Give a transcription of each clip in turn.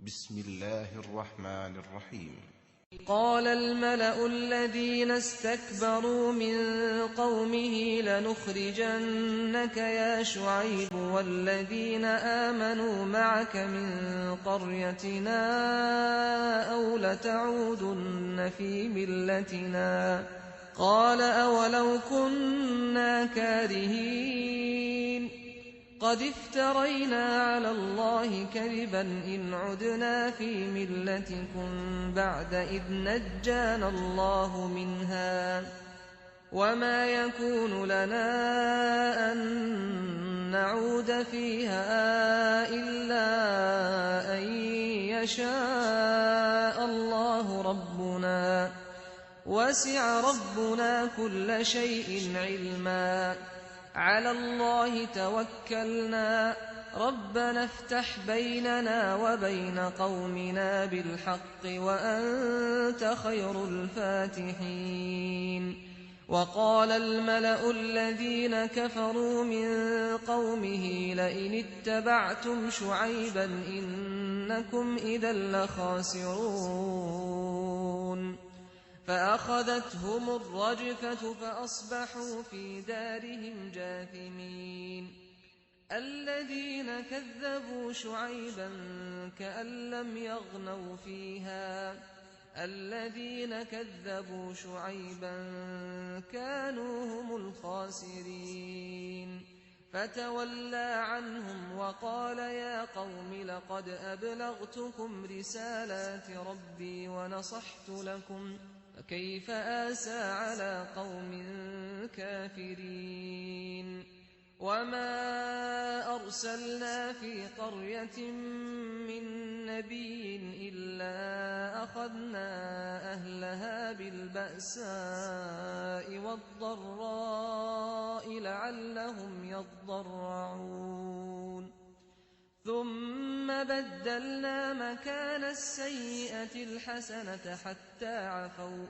بسم الله الرحمن الرحيم. قال الملأ الذين استكبروا من قومه لنخرجنك يا شعيب والذين آمنوا معك من قريتنا أو لتعودن في ملتنا قال أولو كنا كارهين قد افترينا على الله كذبا إن عدنا في ملتكم بعد إذ نجانا الله منها وما يكون لنا أن نعود فيها إلا أن يشاء الله ربنا وسع ربنا كل شيء علما على الله توكلنا ربنا افتح بيننا وبين قومنا بالحق وأنت خير الفاتحين وقال الملأ الذين كفروا من قومه لئن اتبعتم شعيبا إنكم إذا لخاسرون فأخذتهم الرجفة فأصبحوا في دارهم جاثمين الذين كذبوا شعيبا كأن لم يغنوا فيها الذين كذبوا شعيبا كانوا هم الخاسرين فتولى عنهم وقال يا قوم لقد أبلغتكم رسالات ربي ونصحت لكم فكيف آسى على قوم كافرين وما أرسلنا في قرية من نبي إلا أخذنا أهلها بالبأساء والضراء لعلهم يضرعون ثم بدلنا مكان السيئة الحسنة حتى عفوا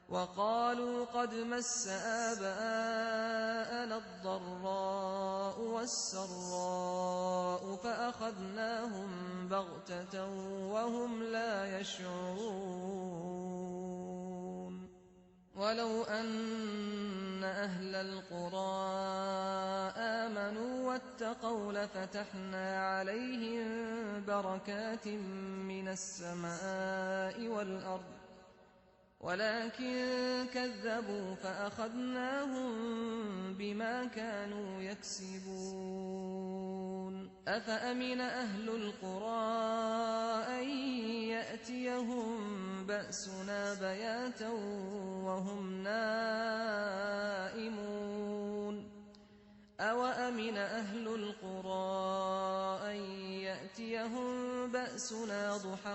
وقالوا قد مس آباءنا الضراء والسراء فأخذناهم بغتة وهم لا يشعرون ولو أن أهل القرى آمنوا واتقوا لفتحنا عليهم بركات من السماء والأرض ولكن كذبوا فأخذناهم بما كانوا يكسبون أفأمن أهل القرى أن يأتيهم بأسنا بياتا وهم نائمون أوأمن أهل القرى أن يأتيهم بأسنا ضحى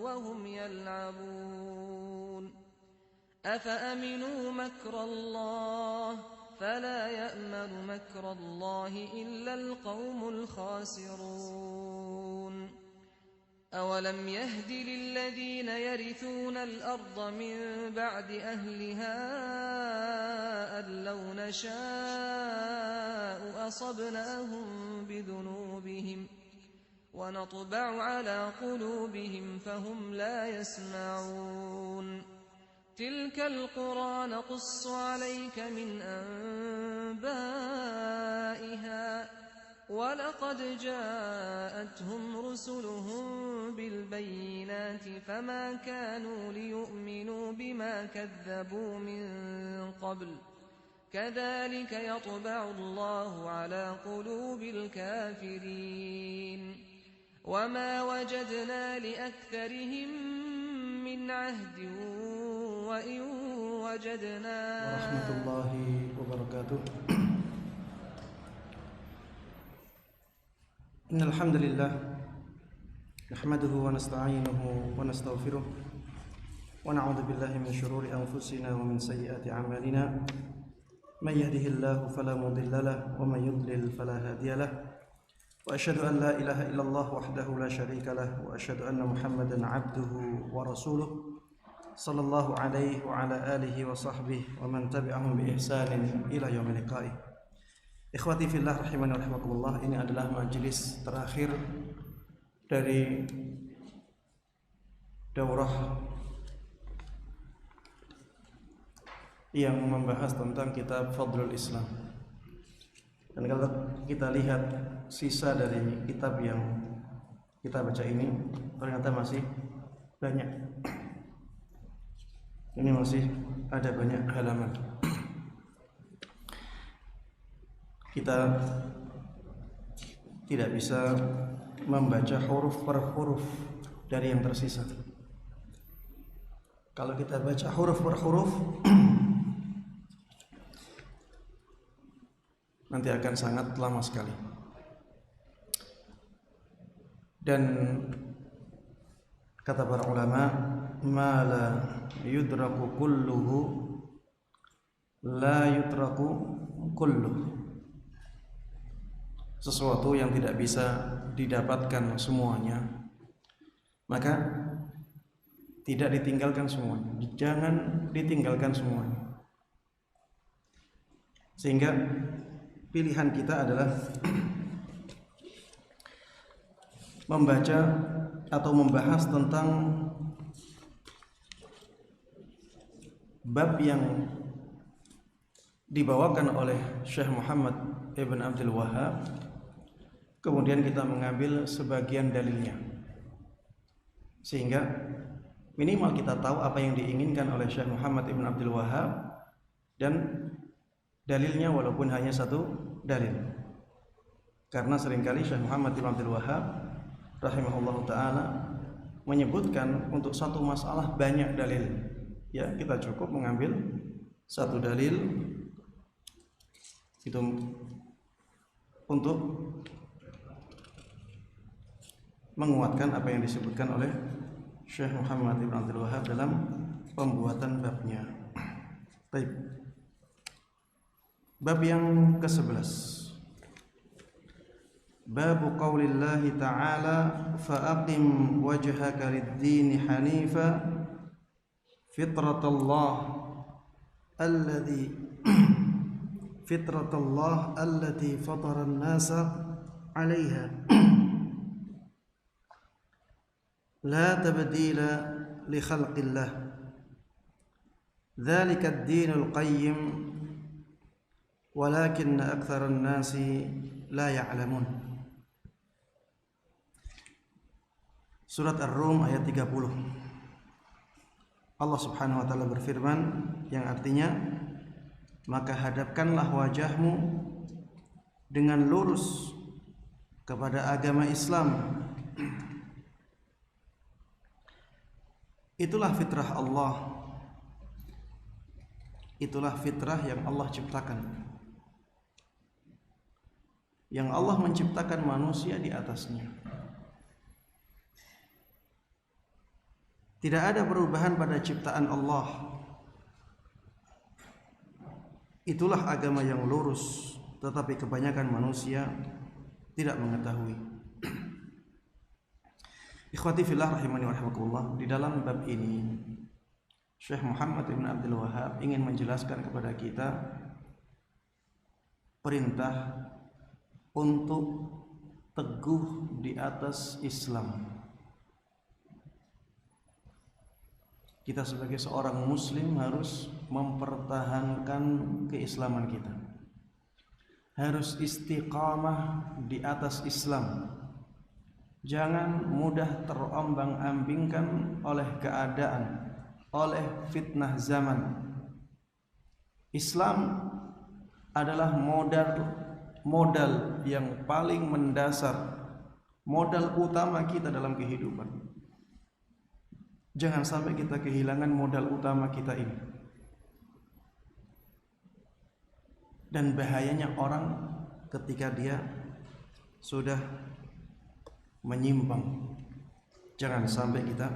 وهم يلعبون أفأمنوا مكر الله فلا يأمن مكر الله إلا القوم الخاسرون أولم يهد للذين يرثون الأرض من بعد أهلها أن لو نشاء أصبناهم بذنوبهم ونطبع على قلوبهم فهم لا يسمعون تلك القرى نقص عليك من أنبائها ولقد جاءتهم رسلهم بالبينات فما كانوا ليؤمنوا بما كذبوا من قبل كذلك يطبع الله على قلوب الكافرين وما وجدنا لأكثرهم من عهد وإن وجدنا ورحمة الله وبركاته. إن الحمد لله نحمده ونستعينه ونستغفره ونعوذ بالله من شرور أنفسنا ومن سيئات أعمالنا من يهده الله فلا مضل له ومن يضلل فلا هادي له وأشهد أن لا إله إلا الله وحده لا شريك له وأشهد أن محمدا عبده ورسوله صلى الله عليه وعلى آله وصحبه ومن تبعهم بإحسان إلى يوم لقائه. Ikhwati fillah rahimani wa rahimakumullah, ini adalah majelis terakhir dari daurah yang membahas tentang kitab Fadlul Islam. Dan kalau kita lihat sisa dari kitab yang kita baca ini, ternyata masih banyak. Ini masih ada banyak halaman. Kita tidak bisa membaca huruf per huruf dari yang tersisa. Kalau kita baca huruf per huruf nanti akan sangat lama sekali. Dan kata para ulama, ma la yudraku kulluhu la yutraku kulluhu. Sesuatu yang tidak bisa didapatkan semuanya, maka tidak ditinggalkan semuanya. Jangan ditinggalkan semuanya. Sehingga pilihan kita adalah membaca atau membahas tentang bab yang dibawakan oleh Syekh Muhammad Ibn Abdul Wahhab, kemudian kita mengambil sebagian dalilnya, sehingga minimal kita tahu apa yang diinginkan oleh Syekh Muhammad Ibn Abdul Wahhab dan dalilnya walaupun hanya satu dalil. Karena seringkali Syekh Muhammad Ibn Abdul Wahhab rahimahullah ta'ala menyebutkan untuk satu masalah banyak dalil. Ya, kita cukup mengambil satu dalil itu untuk menguatkan apa yang disebutkan oleh Syekh Muhammad Ibn Abdul Wahhab dalam pembuatan babnya. Baik. Bab yang ke-11. Bab qaulillahi ta'ala fa'aqim wajhaka lid-din hanifa fitratallah allati fatara an-nasa 'alayha la tabdila li khalqillah dzalika ad-dinul qayyim walakinna aktsaran nasi la ya'lamun. Surat Ar-Rum ayat 30. Allah Subhanahu wa taala berfirman yang artinya, maka hadapkanlah wajahmu dengan lurus kepada agama Islam. Itulah fitrah Allah. Itulah fitrah yang Allah ciptakan. Yang Allah menciptakan manusia di atasnya. Tidak ada perubahan pada ciptaan Allah. Itulah agama yang lurus, tetapi kebanyakan manusia tidak mengetahui. Ikhwati fillah rahimani wa rahimakumullah, di dalam bab ini Syekh Muhammad Ibn Abdul Wahhab ingin menjelaskan kepada kita perintah untuk teguh di atas Islam. Kita sebagai seorang muslim harus mempertahankan keislaman kita. Harus istiqamah di atas Islam. Jangan mudah terombang-ambingkan oleh keadaan, oleh fitnah zaman. Islam adalah modal yang paling mendasar, modal utama kita dalam kehidupan. Jangan sampai kita kehilangan modal utama kita ini. Dan bahayanya orang ketika dia sudah menyimpang. Jangan sampai kita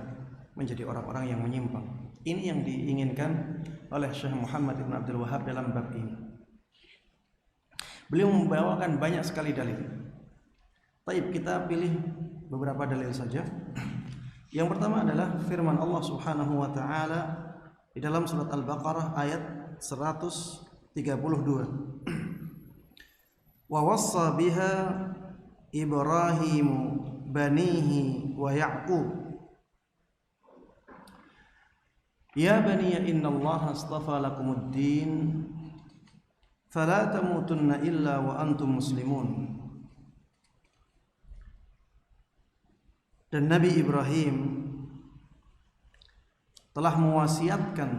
menjadi orang-orang yang menyimpang. Ini yang diinginkan oleh Syekh Muhammad Ibn Abdul Wahhab dalam bab ini. Beliau membawakan banyak sekali dalil. Baik, kita pilih beberapa dalil saja. Yang pertama adalah firman Allah Subhanahu wa taala di dalam surat Al-Baqarah ayat 132. Wa wassa biha Ibrahim banihi wa Ya'qub Ya bani innallaha astafa lakumuddin fala tamutunna illa wa antum muslimun. Dan Nabi Ibrahim telah mewasiatkan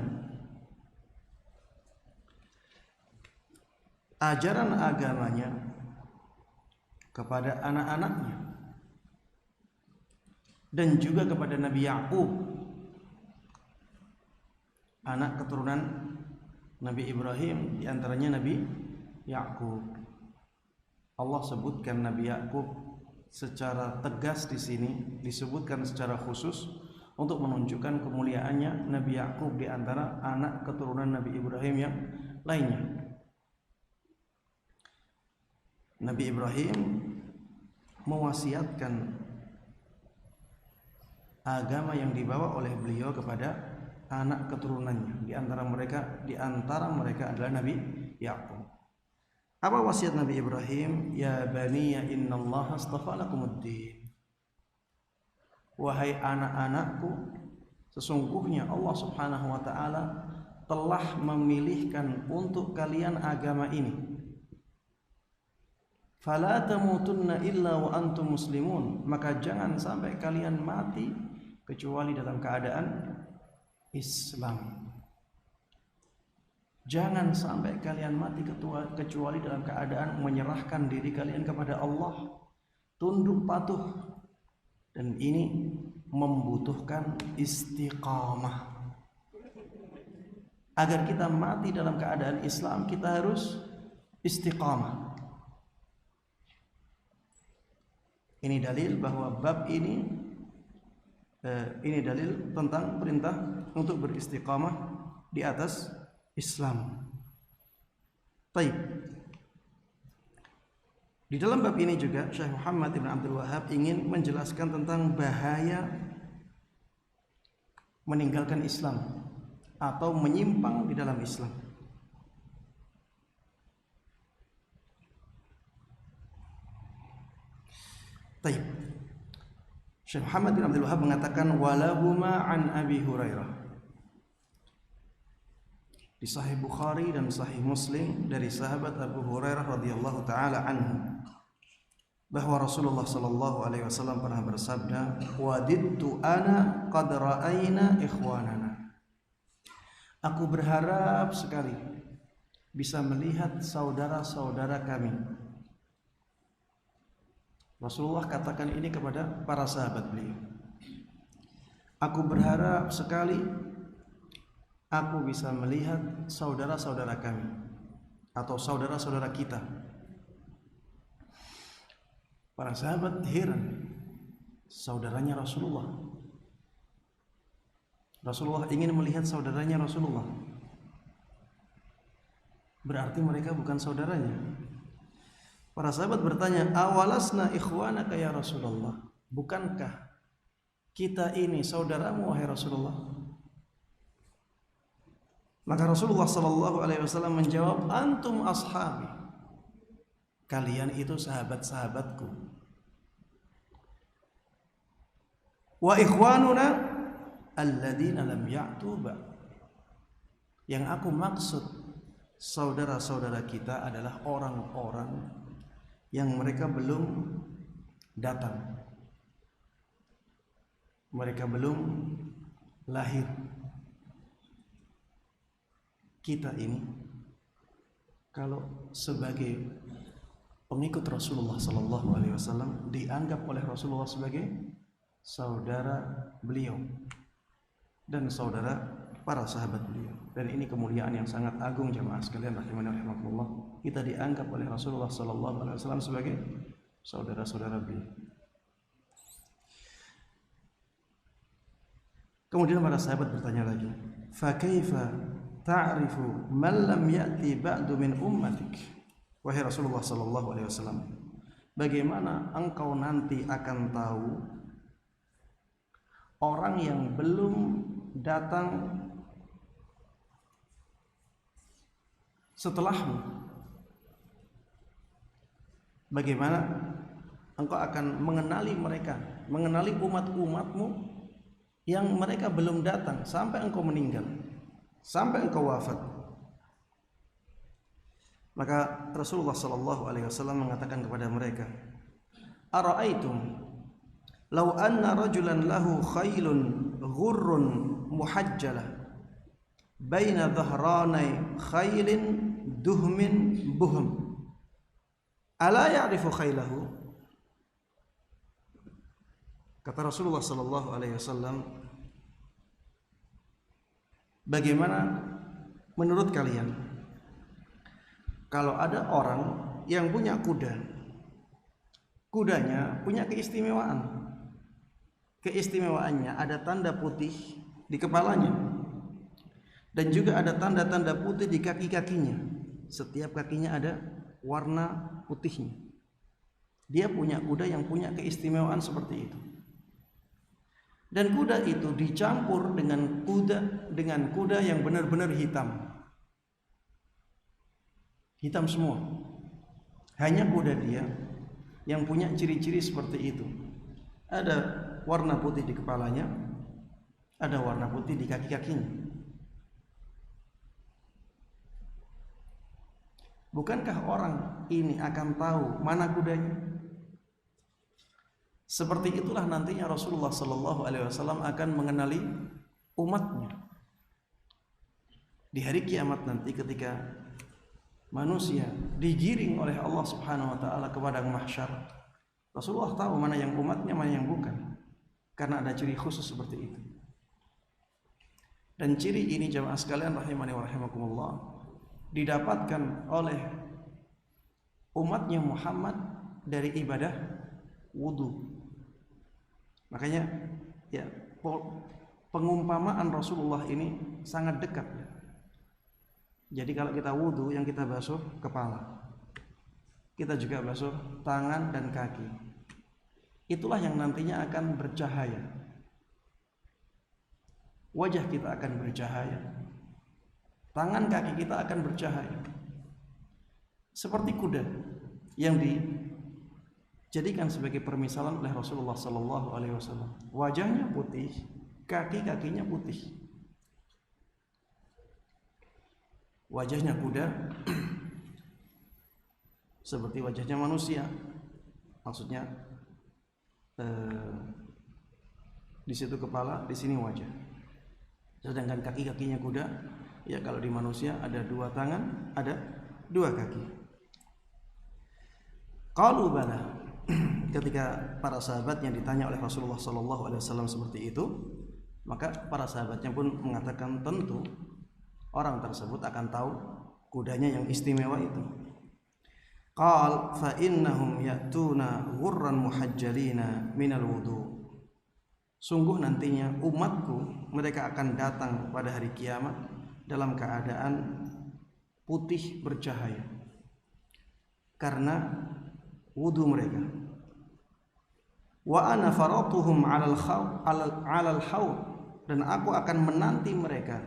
ajaran agamanya kepada anak-anaknya dan juga kepada Nabi Yakub, anak keturunan Nabi Ibrahim, di antaranya Nabi Yakub. Allah sebutkan Nabi Yakub secara tegas di sini, disebutkan secara khusus untuk menunjukkan kemuliaannya Nabi Yakub di antara anak keturunan Nabi Ibrahim yang lainnya. Nabi Ibrahim mewasiatkan agama yang dibawa oleh beliau kepada anak keturunannya. Di antara mereka adalah Nabi Yakub. Apa wasiat Nabi Ibrahim? Ya bani innallaha astafa lakumuddin. Wahai anak-anakku, sesungguhnya Allah Subhanahu wa taala telah memilihkan untuk kalian agama ini. Fala tamutunna illa wa antum muslimun. Maka jangan sampai kalian mati kecuali dalam keadaan Islam. Jangan sampai kalian mati kecuali dalam keadaan menyerahkan diri kalian kepada Allah, tunduk patuh. Dan ini membutuhkan istiqamah. Agar kita mati dalam keadaan Islam, kita harus istiqamah. Ini dalil bahwa bab ini dalil tentang perintah untuk beristiqamah di atas Islam. Baik. Di dalam bab ini juga Syekh Muhammad Ibn Abdul Wahhab ingin menjelaskan tentang bahaya meninggalkan Islam atau menyimpang di dalam Islam. Baik. Syekh Muhammad bin Abdul Wahhab mengatakan walahuma an Abi Hurairah. Di Sahih Bukhari dan Sahih Muslim dari sahabat Abu Hurairah radhiyallahu taala anhu bahwa Rasulullah sallallahu alaihi wasallam pernah bersabda, "Wadidtu ana qad ra'ayna ikhwanana." Aku berharap sekali bisa melihat saudara-saudara kami. Rasulullah katakan ini kepada para sahabat beliau. Aku berharap sekali aku bisa melihat saudara-saudara kami atau saudara-saudara kita. Para sahabat heran, saudaranya Rasulullah. Rasulullah ingin melihat saudaranya Rasulullah. Berarti mereka bukan saudaranya. Para sahabat bertanya, awalasna ikhwanaka ya Rasulullah? Bukankah kita ini saudaramu wahai Rasulullah? Maka Rasulullah sallallahu alaihi wasallam menjawab, antum ashabi. Kalian itu sahabat-sahabatku. Wa ikhwanuna alladzina lam ya'tu ba. Yang aku maksud saudara-saudara kita adalah orang-orang yang mereka belum datang, mereka belum lahir. Kita ini kalau sebagai pengikut Rasulullah sallallahu alaihi wasallam dianggap oleh Rasulullah sebagai saudara beliau dan saudara para sahabat beliau. Dan ini kemuliaan yang sangat agung jemaah sekalian rahimani wa rahimakumullah. Kita dianggap oleh Rasulullah sallallahu alaihi wasallam sebagai saudara-saudara beliau. Kemudian para sahabat bertanya lagi, "Fa kaifa ta'rifu man lam ya'ti ba'du min ummatik?" Wahai Rasulullah sallallahu alaihi wasallam, bagaimana engkau nanti akan tahu orang yang belum datang setelahmu? Bagaimana engkau akan mengenali mereka, mengenali umat-umatmu yang mereka belum datang sampai engkau meninggal, sampai engkau wafat. Maka Rasulullah sallallahu alaihi wasallam mengatakan kepada mereka, "Ara'aitum law anna rajulan lahu khailun ghurrun muhajjalah baina dhahranai khailin duhmin buhum ala ya'rifu khailahu?" Kata Rasulullah sallallahu alaihi wasallam, bagaimana menurut kalian kalau ada orang yang punya kuda, kudanya punya keistimewaan. Keistimewaannya ada tanda putih di kepalanya dan juga ada tanda-tanda putih di kaki-kakinya. Setiap kakinya ada warna putihnya. Dia punya kuda yang punya keistimewaan seperti itu. Dan kuda itu dicampur dengan kuda yang benar-benar hitam. Hitam semua. Hanya kuda dia yang punya ciri-ciri seperti itu. Ada warna putih di kepalanya, ada warna putih di kaki-kakinya. Bukankah orang ini akan tahu mana kudanya? Seperti itulah nantinya Rasulullah sallallahu alaihi wasallam akan mengenali umatnya. Di hari kiamat nanti ketika manusia digiring oleh Allah Subhanahu wa taala ke padang mahsyar, Rasulullah tahu mana yang umatnya, mana yang bukan. Karena ada ciri khusus seperti itu. Dan ciri ini jamaah sekalian rahimani wa rahimakumullah didapatkan oleh umatnya Muhammad dari ibadah wudu. Makanya ya pengumpamaan Rasulullah ini sangat dekat. Jadi kalau kita wudu yang kita basuh kepala, kita juga basuh tangan dan kaki. Itulah yang nantinya akan bercahaya. Wajah kita akan bercahaya, tangan kaki kita akan bercahaya. Seperti kuda yang dijadikan sebagai permisalan oleh Rasulullah sallallahu alaihi wasallam. Wajahnya putih, kaki-kakinya putih. Wajahnya kuda seperti wajahnya manusia. Maksudnya di situ kepala, di sini wajah. Sedangkan kaki-kakinya kuda, ya kalau di manusia ada dua tangan, ada dua kaki. Qalu bala. Ketika para sahabatnya ditanya oleh Rasulullah sallallahu alaihi wasallam seperti itu, maka para sahabatnya pun mengatakan tentu orang tersebut akan tahu kudanya yang istimewa itu. Qal fa innahum ya'tuna ghurran muhajjalina minal wudu. Sungguh nantinya umatku mereka akan datang pada hari kiamat dalam keadaan putih bercahaya karena wudu mereka. Wa ana faratuhum 'alal haud, dan aku akan menanti mereka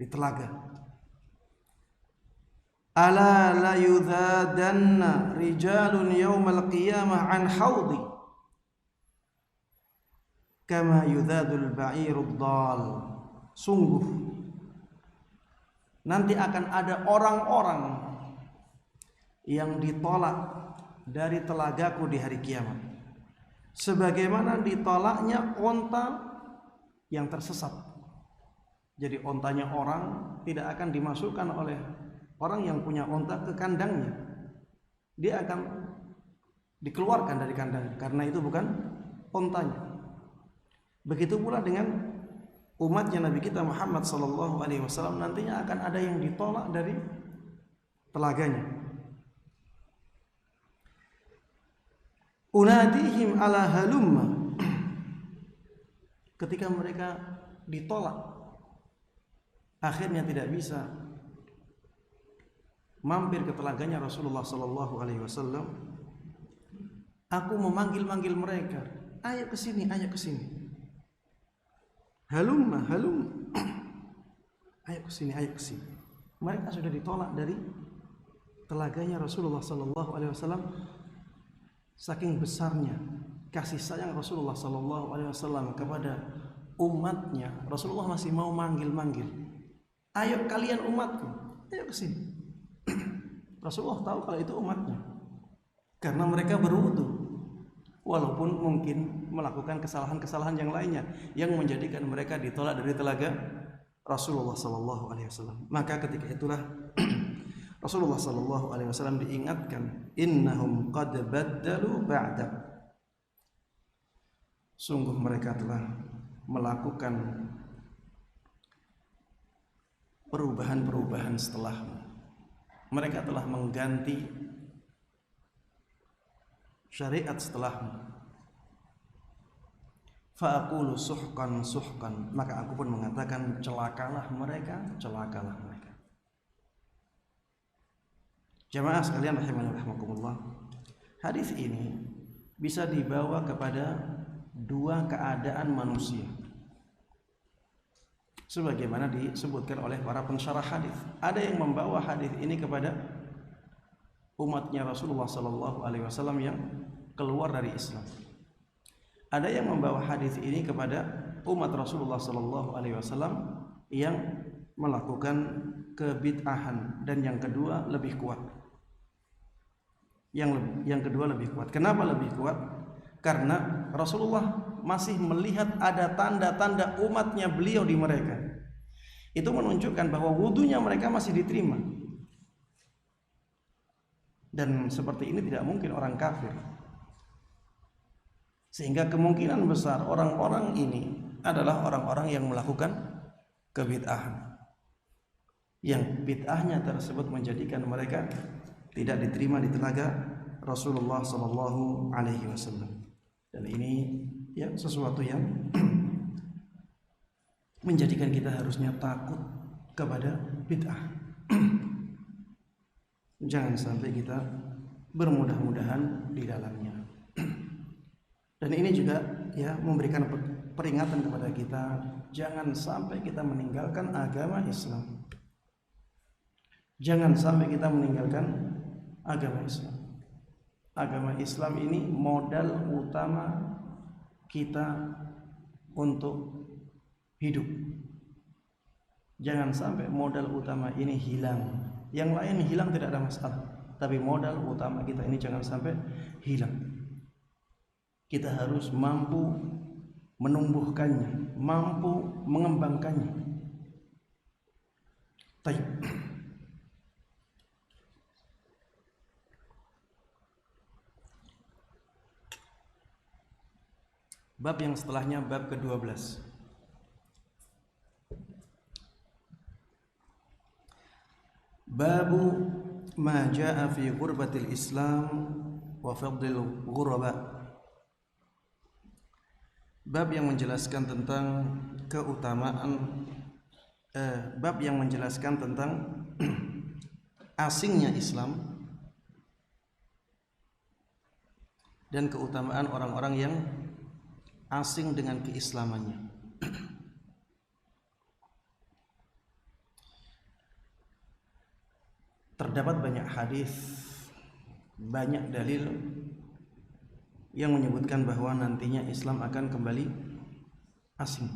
di telaga. Ala la yudhadanna rijalun yaumal qiyamah an haudi kama yudhadul ba'irud dal. Sungguh nanti akan ada orang-orang yang ditolak dari telagaku di hari kiamat sebagaimana ditolaknya onta yang tersesat. Jadi ontanya orang tidak akan dimasukkan oleh orang yang punya onta ke kandangnya. Dia akan dikeluarkan dari kandangnya karena itu bukan ontanya. Begitu pula dengan umatnya Nabi kita Muhammad sallallahu alaihi wasallam, nantinya akan ada yang ditolak dari telaganya. Unadihim ala halumma. Ketika mereka ditolak, akhirnya tidak bisa mampir ke telaganya Rasulullah sallallahu alaihi wasallam. Aku memanggil-manggil mereka, ayo ke sini, ayo ke sini. Halumma, halum. Ayo ke sini, ayo ke sini. Mereka sudah ditolak dari telaganya Rasulullah sallallahu alaihi wasallam saking besarnya kasih sayang Rasulullah sallallahu alaihi wasallam kepada umatnya, Rasulullah masih mau manggil-manggil. Ayo kalian umatku, ayo ke sini. Rasulullah tahu kalau itu umatnya. Karena mereka berwudu. Walaupun mungkin melakukan kesalahan-kesalahan yang lainnya yang menjadikan mereka ditolak dari telaga Rasulullah sallallahu alaihi wasallam. Maka ketika itulah Rasulullah sallallahu alaihi wasallam diingatkan, innahum qad baddalu ba'dak. Sungguh mereka telah melakukan perubahan-perubahan setelahmu. Mereka telah mengganti syariat setelahmu. Fa'aqulu suhqan suhqan, maka aku pun mengatakan celakalah mereka, celakalah mereka. Jamaah sekalian rahimani rahimakumullah, hadis ini bisa dibawa kepada dua keadaan manusia sebagaimana disebutkan oleh para pensyarah hadis. Ada yang membawa hadis ini kepada umatnya Rasulullah sallallahu alaihi wasallam yang keluar dari Islam. Ada yang membawa hadis ini kepada umat Rasulullah sallallahu alaihi wasallam yang melakukan kebid'ahan, dan yang kedua lebih kuat. Yang kedua lebih kuat. Kenapa lebih kuat? Karena Rasulullah masih melihat ada tanda-tanda umatnya beliau di mereka. Itu menunjukkan bahwa wudunya mereka masih diterima. Dan seperti ini tidak mungkin orang kafir. Sehingga kemungkinan besar orang-orang ini adalah orang-orang yang melakukan kebid'ahan. Yang bid'ahnya tersebut menjadikan mereka tidak diterima di tenaga Rasulullah sallallahu alaihi wasallam. Dan ini ya sesuatu yang menjadikan kita harusnya takut kepada bid'ah. Jangan sampai kita bermudah-mudahan di dalamnya. Dan ini juga ya memberikan peringatan kepada kita, jangan sampai kita meninggalkan agama Islam. Jangan sampai kita meninggalkan agama Islam. Agama Islam ini modal utama kita untuk hidup. Jangan sampai modal utama ini hilang. Yang lain hilang tidak ada masalah, tapi modal utama kita ini jangan sampai hilang. Kita harus mampu menumbuhkannya, mampu mengembangkannya. Baik. Bab yang setelahnya, bab ke-12. Babu ma jaa fi ghurbatil Islam wa fadlil ghuraba. Bab yang menjelaskan tentang keutamaan bab yang menjelaskan tentang asingnya Islam dan keutamaan orang-orang yang asing dengan keislamannya. Terdapat banyak hadis, banyak dalil yang menyebutkan bahwa nantinya Islam akan kembali asing.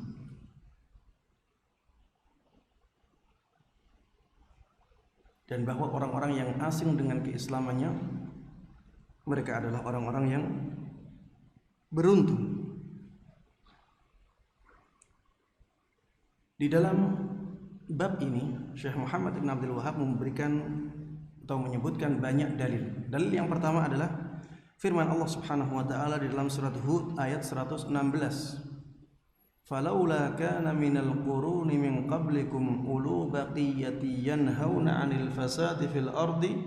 Dan bahwa orang-orang yang asing dengan keislamannya, mereka adalah orang-orang yang beruntung. Di dalam bab ini Syekh Muhammad Ibn Abdul Wahhab memberikan atau menyebutkan banyak dalil. Dalil yang pertama adalah firman Allah Subhanahu wa taala di dalam surat Hud ayat 116. Falaula kana minal quruni min qablikum ulu baqiyati yanhauna 'anil fasadi fil ardi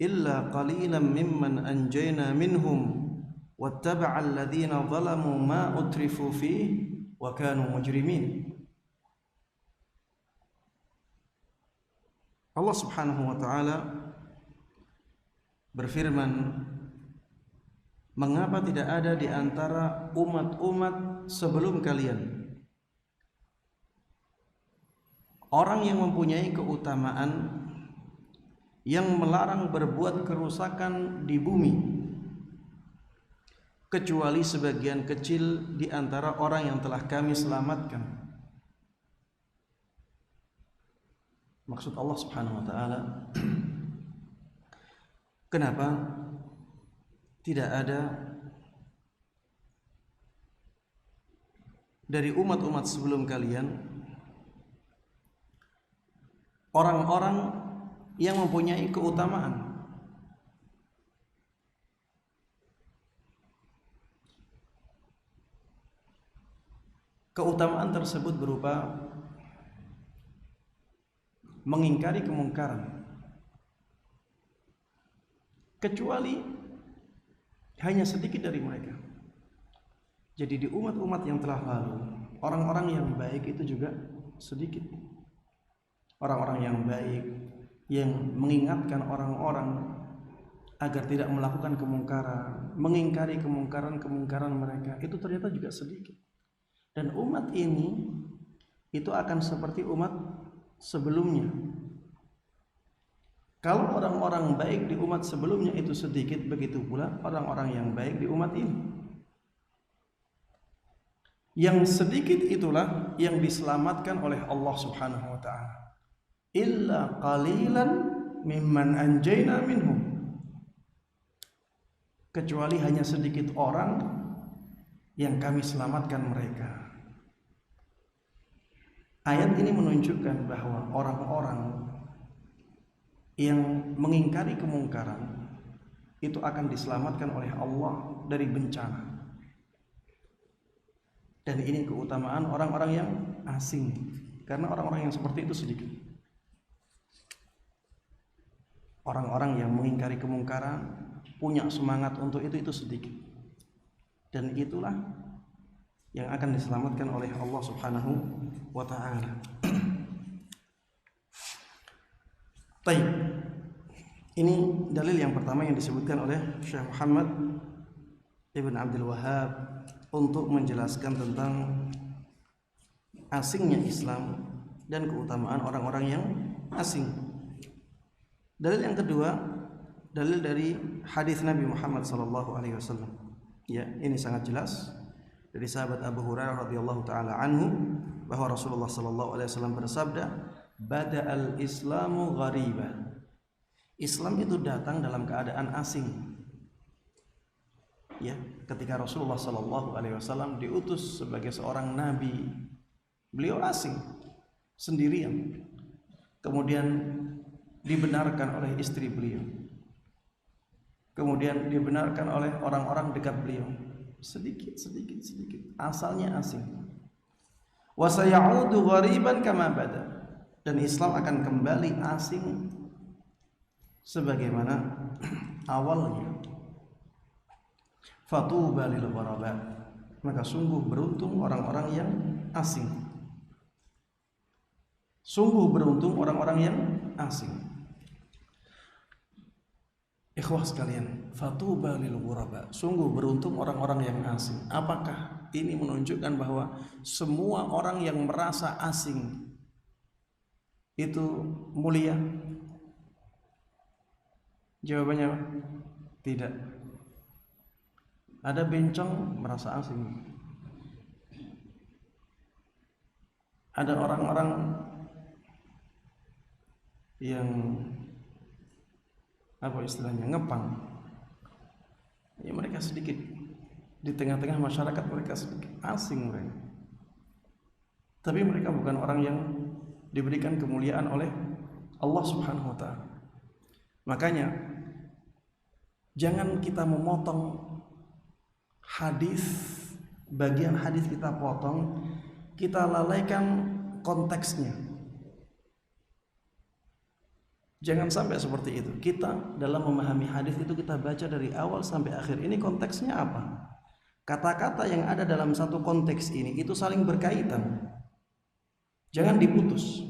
illa qalilan mimman anjayna minhum wattaba'a alladhina zalamu ma utrifu fihi wa kanu mujrimin. Allah Subhanahu wa taala berfirman, mengapa tidak ada di antara umat-umat sebelum kalian orang yang mempunyai keutamaan, yang melarang berbuat kerusakan di bumi, kecuali sebagian kecil di antara orang yang telah kami selamatkan. Maksud Allah Subhanahu wa taala, kenapa tidak ada dari umat-umat sebelum kalian orang-orang yang mempunyai keutamaan. Keutamaan tersebut berupa mengingkari kemungkaran, kecuali hanya sedikit dari mereka. Jadi di umat-umat yang telah lalu, orang-orang yang baik itu juga sedikit. Orang-orang yang baik yang mengingatkan orang-orang agar tidak melakukan kemungkaran, mengingkari kemungkaran mereka, itu ternyata juga sedikit. Dan umat ini itu akan seperti umat sebelumnya. Kalau orang-orang baik di umat sebelumnya itu sedikit, begitu pula orang-orang yang baik di umat ini. Yang sedikit itulah yang diselamatkan oleh Allah Subhanahu wa taala. Illa qalilan mimman anjayna minhum. Kecuali hanya sedikit orang yang kami selamatkan mereka. Ayat ini menunjukkan bahwa orang-orang yang mengingkari kemungkaran itu akan diselamatkan oleh Allah dari bencana. Dan ini keutamaan orang-orang yang asing, karena orang-orang yang seperti itu sedikit. Orang-orang yang mengingkari kemungkaran punya semangat untuk itu sedikit. Dan itulah yang akan diselamatkan oleh Allah Subhanahu wa ta'ala. Baik. Ini dalil yang pertama yang disebutkan oleh Syekh Muhammad Ibn Abdul Wahhab untuk menjelaskan tentang asingnya Islam dan keutamaan orang-orang yang asing. Dalil yang kedua, dalil dari hadis Nabi Muhammad SAW. Ya, ini sangat jelas dari sahabat Abu Hurairah radhiyallahu taala anhu bahwa Rasulullah SAW bersabda, "Bada'al Islamu ghariba." Islam itu datang dalam keadaan asing. Ya, ketika Rasulullah SAW diutus sebagai seorang nabi, beliau asing, sendirian. Kemudian dibenarkan oleh istri beliau. Kemudian dibenarkan oleh orang-orang dekat beliau. Sedikit. Asalnya asing. Wa sayaudu ghariban kama bada. Dan Islam akan kembali asing sebagaimana awalnya. Fatuba lil ghuraba. Maka sungguh beruntung orang-orang yang asing. Sungguh beruntung orang-orang yang asing. Ikhwah sekalian, fatuba lil ghuraba. Sungguh beruntung orang-orang yang asing. Apakah ini menunjukkan bahwa semua orang yang merasa asing itu mulia? Jawabannya tidak. Ada bencong merasa asing. Ada orang-orang yang apa istilahnya, ngepang. Ya, mereka sedikit di tengah-tengah masyarakat, mereka sedikit asing mereka. Tapi mereka bukan orang yang diberikan kemuliaan oleh Allah Subhanahu wa taala. Makanya jangan kita memotong hadis, bagian hadis kita potong, kita lalaikan konteksnya. Jangan sampai seperti itu. Kita dalam memahami hadis itu kita baca dari awal sampai akhir. Ini konteksnya apa? Kata-kata yang ada dalam satu konteks ini itu saling berkaitan. Jangan diputus.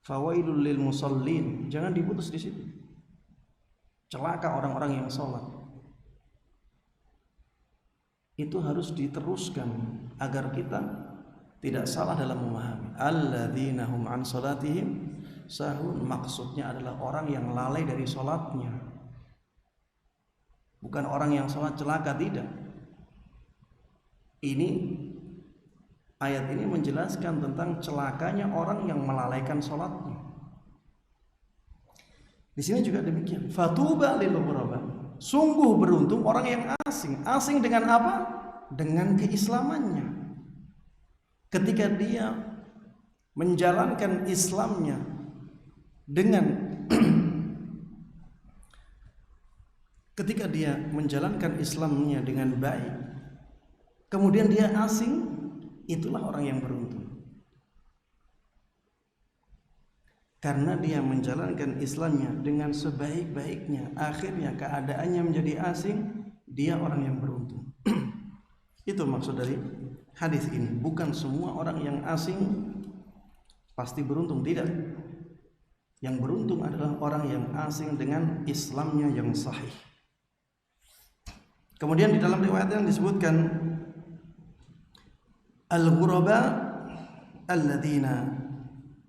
Fawailul lil musallin, jangan diputus di situ. Celaka orang-orang yang sholat. Itu harus diteruskan agar kita tidak salah dalam memahami. Alladzina hum an salatihim sahun, maksudnya adalah orang yang lalai dari sholatnya. bukan orang yang sholat celaka, tidak. Ini ayat ini menjelaskan tentang celakanya orang yang melalaikan sholatnya. Di sini juga demikian. Fatuba lil ghuraba. Sungguh beruntung orang yang asing. Asing dengan apa? Dengan keislamannya. Ketika dia menjalankan Islamnya dengan ketika dia menjalankan Islamnya dengan baik, kemudian dia asing, itulah orang yang beruntung. Karena dia menjalankan Islamnya dengan sebaik-baiknya, akhirnya keadaannya menjadi asing, dia orang yang beruntung. Itu maksud dari hadis ini. Bukan semua orang yang asing pasti beruntung, tidak. Yang beruntung adalah orang yang asing dengan Islamnya yang sahih. Kemudian di dalam riwayat yang disebutkan al-ghuraba alladzina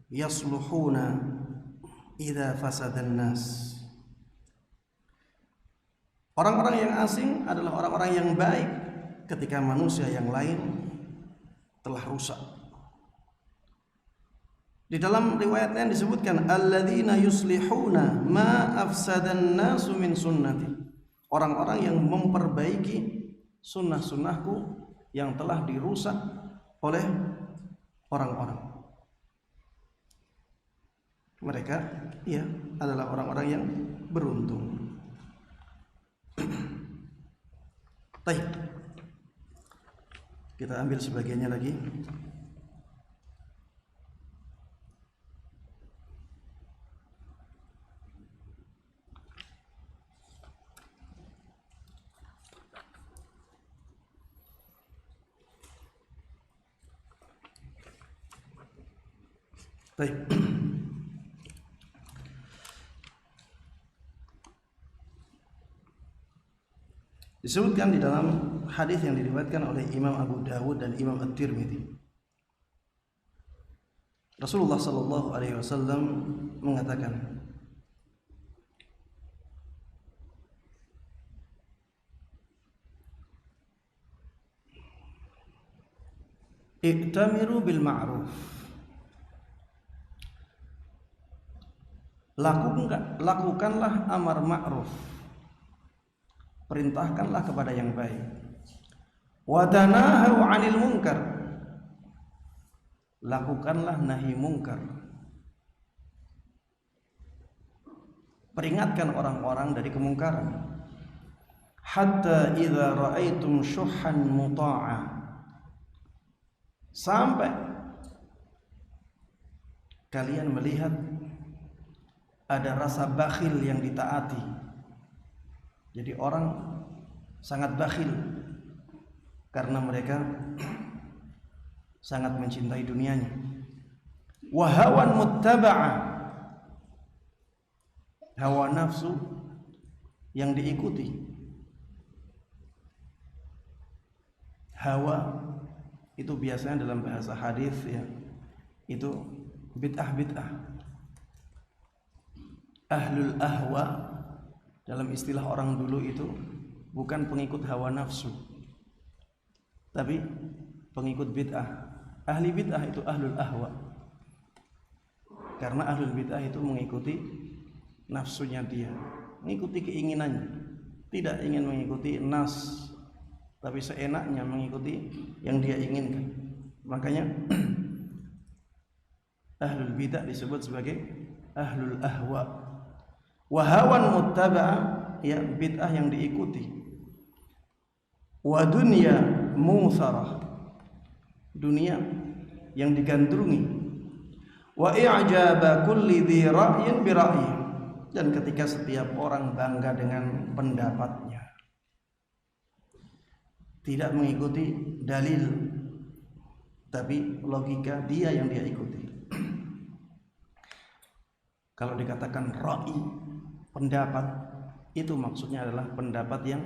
yasluhuna idza fasadan nas. Orang-orang yang asing adalah orang-orang yang baik ketika manusia yang lain telah rusak. Di dalam riwayatnya disebutkan alladzina yuslihuna ma afsadan nasu min sunnati. Orang-orang yang memperbaiki sunnah-sunnahku yang telah dirusak oleh orang-orang. Mereka ya adalah orang-orang yang beruntung. Baik. Kita ambil sebagiannya lagi. Baik. Disebutkan di dalam hadis yang diriwayatkan oleh Imam Abu Dawud dan Imam At-Tirmidzi, Rasulullah sallallahu alaihi wasallam mengatakan, "I'tamiru bil ma'ruf." Lakukanlah amar ma'ruf. Perintahkanlah kepada yang baik. Wa tanahu 'anil munkar. Lakukanlah nahi munkar. Peringatkan orang-orang dari kemungkaran. Hatta idza ra'aitum syuhan muta'a. Sampai kalian melihat ada rasa bakhil yang ditaati. Jadi orang sangat bakhil karena mereka sangat mencintai dunianya. Wa hawan muttaba'a. Hawa nafsu yang diikuti. Hawa itu biasanya dalam bahasa hadis ya, itu bid'ah. Ahlul ahwa dalam istilah orang dulu itu bukan pengikut hawa nafsu, tapi pengikut bid'ah. Ahli bid'ah itu ahlul ahwa. Karena ahlul bid'ah itu mengikuti nafsunya dia, mengikuti keinginannya, tidak ingin mengikuti nas, tapi seenaknya mengikuti yang dia inginkan. Makanya ahlul bid'ah disebut sebagai ahlul ahwa. Wahawan muttaba'a, ya bid'ah yang diikuti. Wa dunya mutsarah, dunia yang digandrungi. Wa i'jaba kulli dhi ra'yin bi ra'yi, dan ketika setiap orang bangga dengan pendapatnya, tidak mengikuti dalil tapi logika dia yang dia ikuti. Kalau dikatakan ra'i, pendapat, itu maksudnya adalah pendapat yang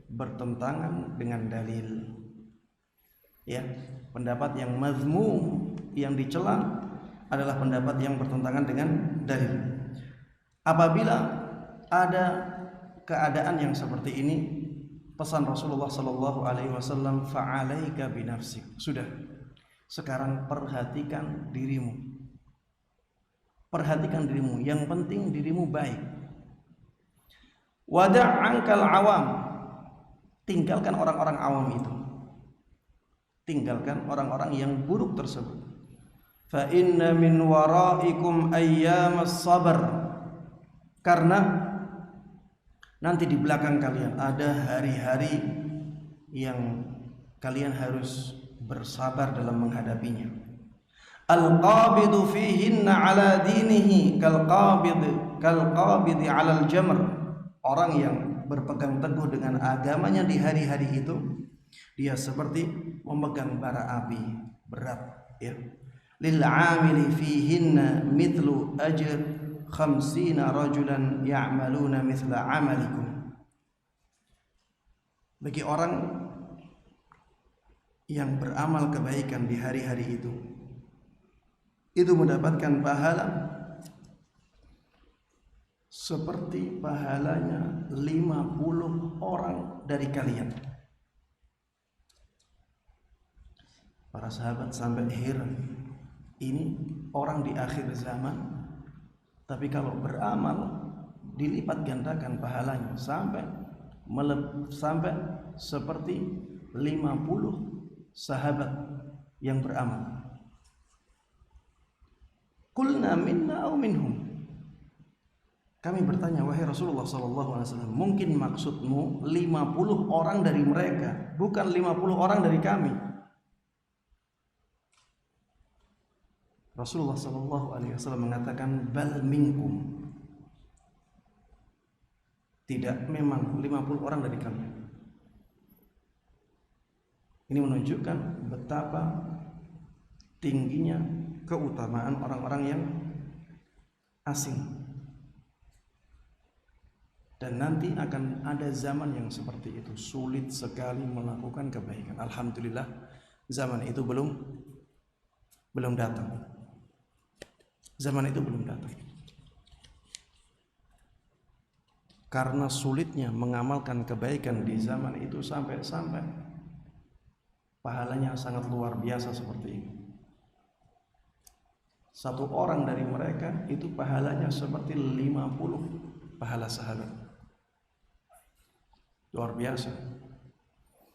bertentangan dengan dalil. Ya, pendapat yang mazmum, yang dicela adalah pendapat yang bertentangan dengan dalil. Apabila ada keadaan yang seperti ini, pesan Rasulullah sallallahu alaihi wasallam, fa'alaika binafsik. Sudah, sekarang perhatikan dirimu. Perhatikan dirimu, yang penting dirimu baik. Wada' ankal awam. Tinggalkan orang-orang awam itu. Tinggalkan orang-orang yang buruk tersebut. Fa inna min waraikum ayyamas sabar. Karena nanti di belakang kalian ada hari-hari yang kalian harus bersabar dalam menghadapinya. Al-qabidu fihinna ala dinihi kal-qabidi ala al-jamr. Orang yang berpegang teguh dengan agamanya di hari-hari itu, dia seperti memegang bara api berat, ya. Lil 'amili fihinna mithlu ajr 50 rajulan ya'maluna mithla 'amalikum. Bagi orang yang beramal kebaikan di hari-hari itu mendapatkan pahala seperti pahalanya 50 orang dari kalian. Para sahabat sampai heran, ini orang di akhir zaman, tapi kalau beramal dilipat gandakan pahalanya sampai seperti 50 sahabat yang beramal. Qulna minna aw minhum. Kami bertanya, wahai Rasulullah sallallahu alaihi wasallam, mungkin maksudmu 50 orang dari mereka, bukan 50 orang dari kami. Rasulullah sallallahu alaihi wasallam mengatakan, bal minkum. Tidak, memang 50 orang dari kami. Ini menunjukkan betapa tingginya keutamaan orang-orang yang asing. Dan nanti akan ada zaman yang seperti itu, sulit sekali melakukan kebaikan. Alhamdulillah zaman itu belum datang. Zaman itu belum datang. Karena sulitnya mengamalkan kebaikan di zaman itu sampai pahalanya sangat luar biasa seperti ini. Satu orang dari mereka itu pahalanya seperti 50 pahala sahabat. Luar biasa.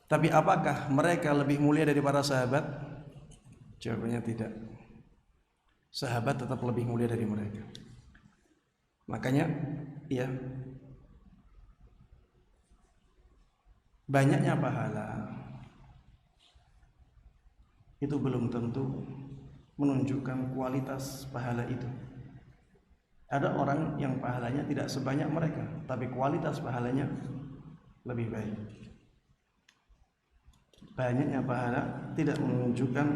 Tapi apakah mereka lebih mulia dari para sahabat? Jawabannya tidak. Sahabat tetap lebih mulia dari mereka. Makanya, ya, banyaknya pahala itu belum tentu menunjukkan kualitas pahala itu. Ada orang yang pahalanya tidak sebanyak mereka, tapi kualitas pahalanya lebih baik. Banyaknya pahala tidak menunjukkan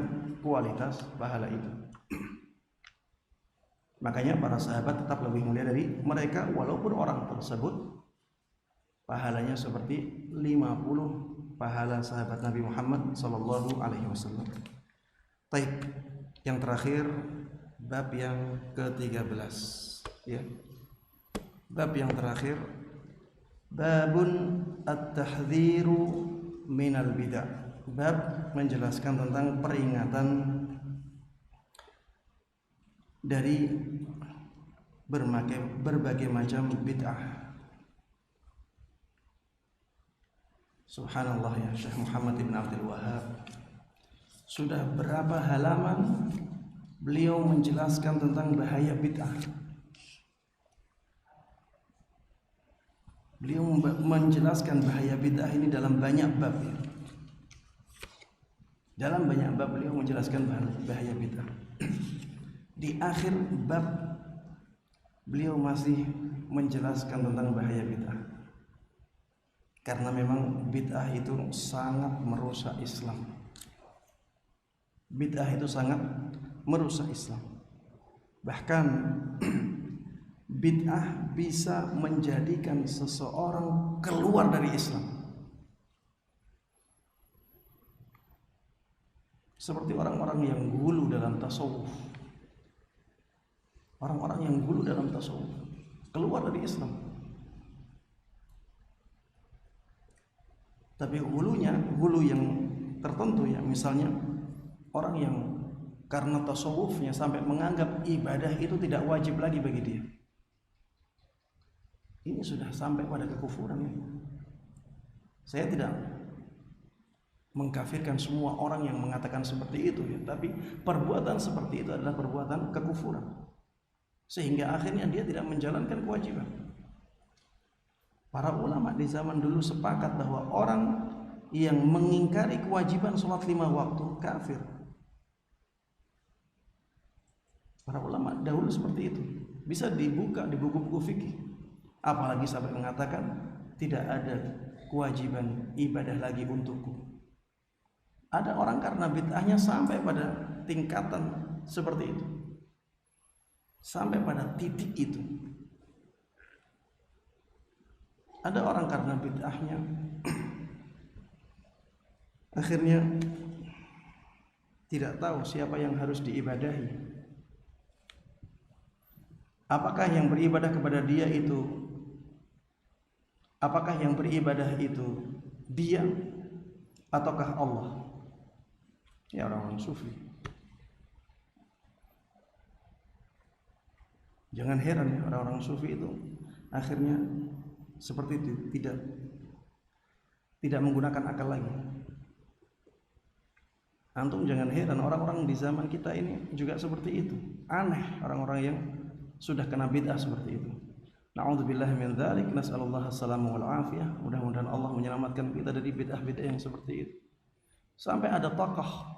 kualitas pahala itu. Makanya para sahabat tetap lebih mulia dari mereka, walaupun orang tersebut pahalanya seperti 50 pahala sahabat Nabi Muhammad sallallahu alaihi wasallam. Baik, yang terakhir bab yang ke-13, ya. Bab yang terakhir, babun at-tahdhiru minal bid'ah. Bab menjelaskan tentang peringatan dari berbagai macam bid'ah. Subhanallah, ya, Syekh Muhammad ibn Abdul Wahhab sudah berapa halaman beliau menjelaskan tentang bahaya bid'ah. Beliau menjelaskan bahaya bid'ah ini dalam banyak bab, ya. Dalam banyak bab beliau menjelaskan bahaya bid'ah. Di akhir bab beliau masih menjelaskan tentang bahaya bid'ah. Karena memang bid'ah itu sangat merusak Islam. Bid'ah itu sangat merusak Islam. Bahkan bid'ah bisa menjadikan seseorang keluar dari Islam. Seperti orang-orang yang gulu dalam tasawuf. Orang-orang yang gulu dalam tasawuf keluar dari Islam. Tapi hulu yang tertentu ya, misalnya orang yang karena tasawufnya sampai menganggap ibadah itu tidak wajib lagi bagi dia, ini sudah sampai pada kekufuran ya. Saya tidak mengkafirkan semua orang yang mengatakan seperti itu ya, tapi perbuatan seperti itu adalah perbuatan kekufuran, sehingga akhirnya dia tidak menjalankan kewajiban. Para ulama di zaman dulu sepakat bahwa orang yang mengingkari kewajiban sholat 5 waktu kafir. Para ulama dahulu seperti itu, bisa dibuka di buku-buku fikih. Apalagi sampai mengatakan tidak ada kewajiban ibadah lagi untukku. Ada orang karena bid'ahnya sampai pada tingkatan seperti itu, sampai pada titik itu. Ada orang karena bid'ahnya akhirnya tidak tahu siapa yang harus diibadahi. Apakah yang beribadah kepada dia itu, apakah yang beribadah itu dia ataukah Allah? Ya, orang-orang sufi. Jangan heran ya, orang-orang sufi itu akhirnya seperti itu, tidak menggunakan akal lagi. Antum jangan heran, orang-orang di zaman kita ini juga seperti itu. Aneh orang-orang yang sudah kena bid'ah seperti itu. Na'udzubillah min dzalik, nas'alullah as-salamu wal afiyah. Mudah-mudahan Allah menyelamatkan kita dari bid'ah-bid'ah yang seperti itu. Sampai ada tokoh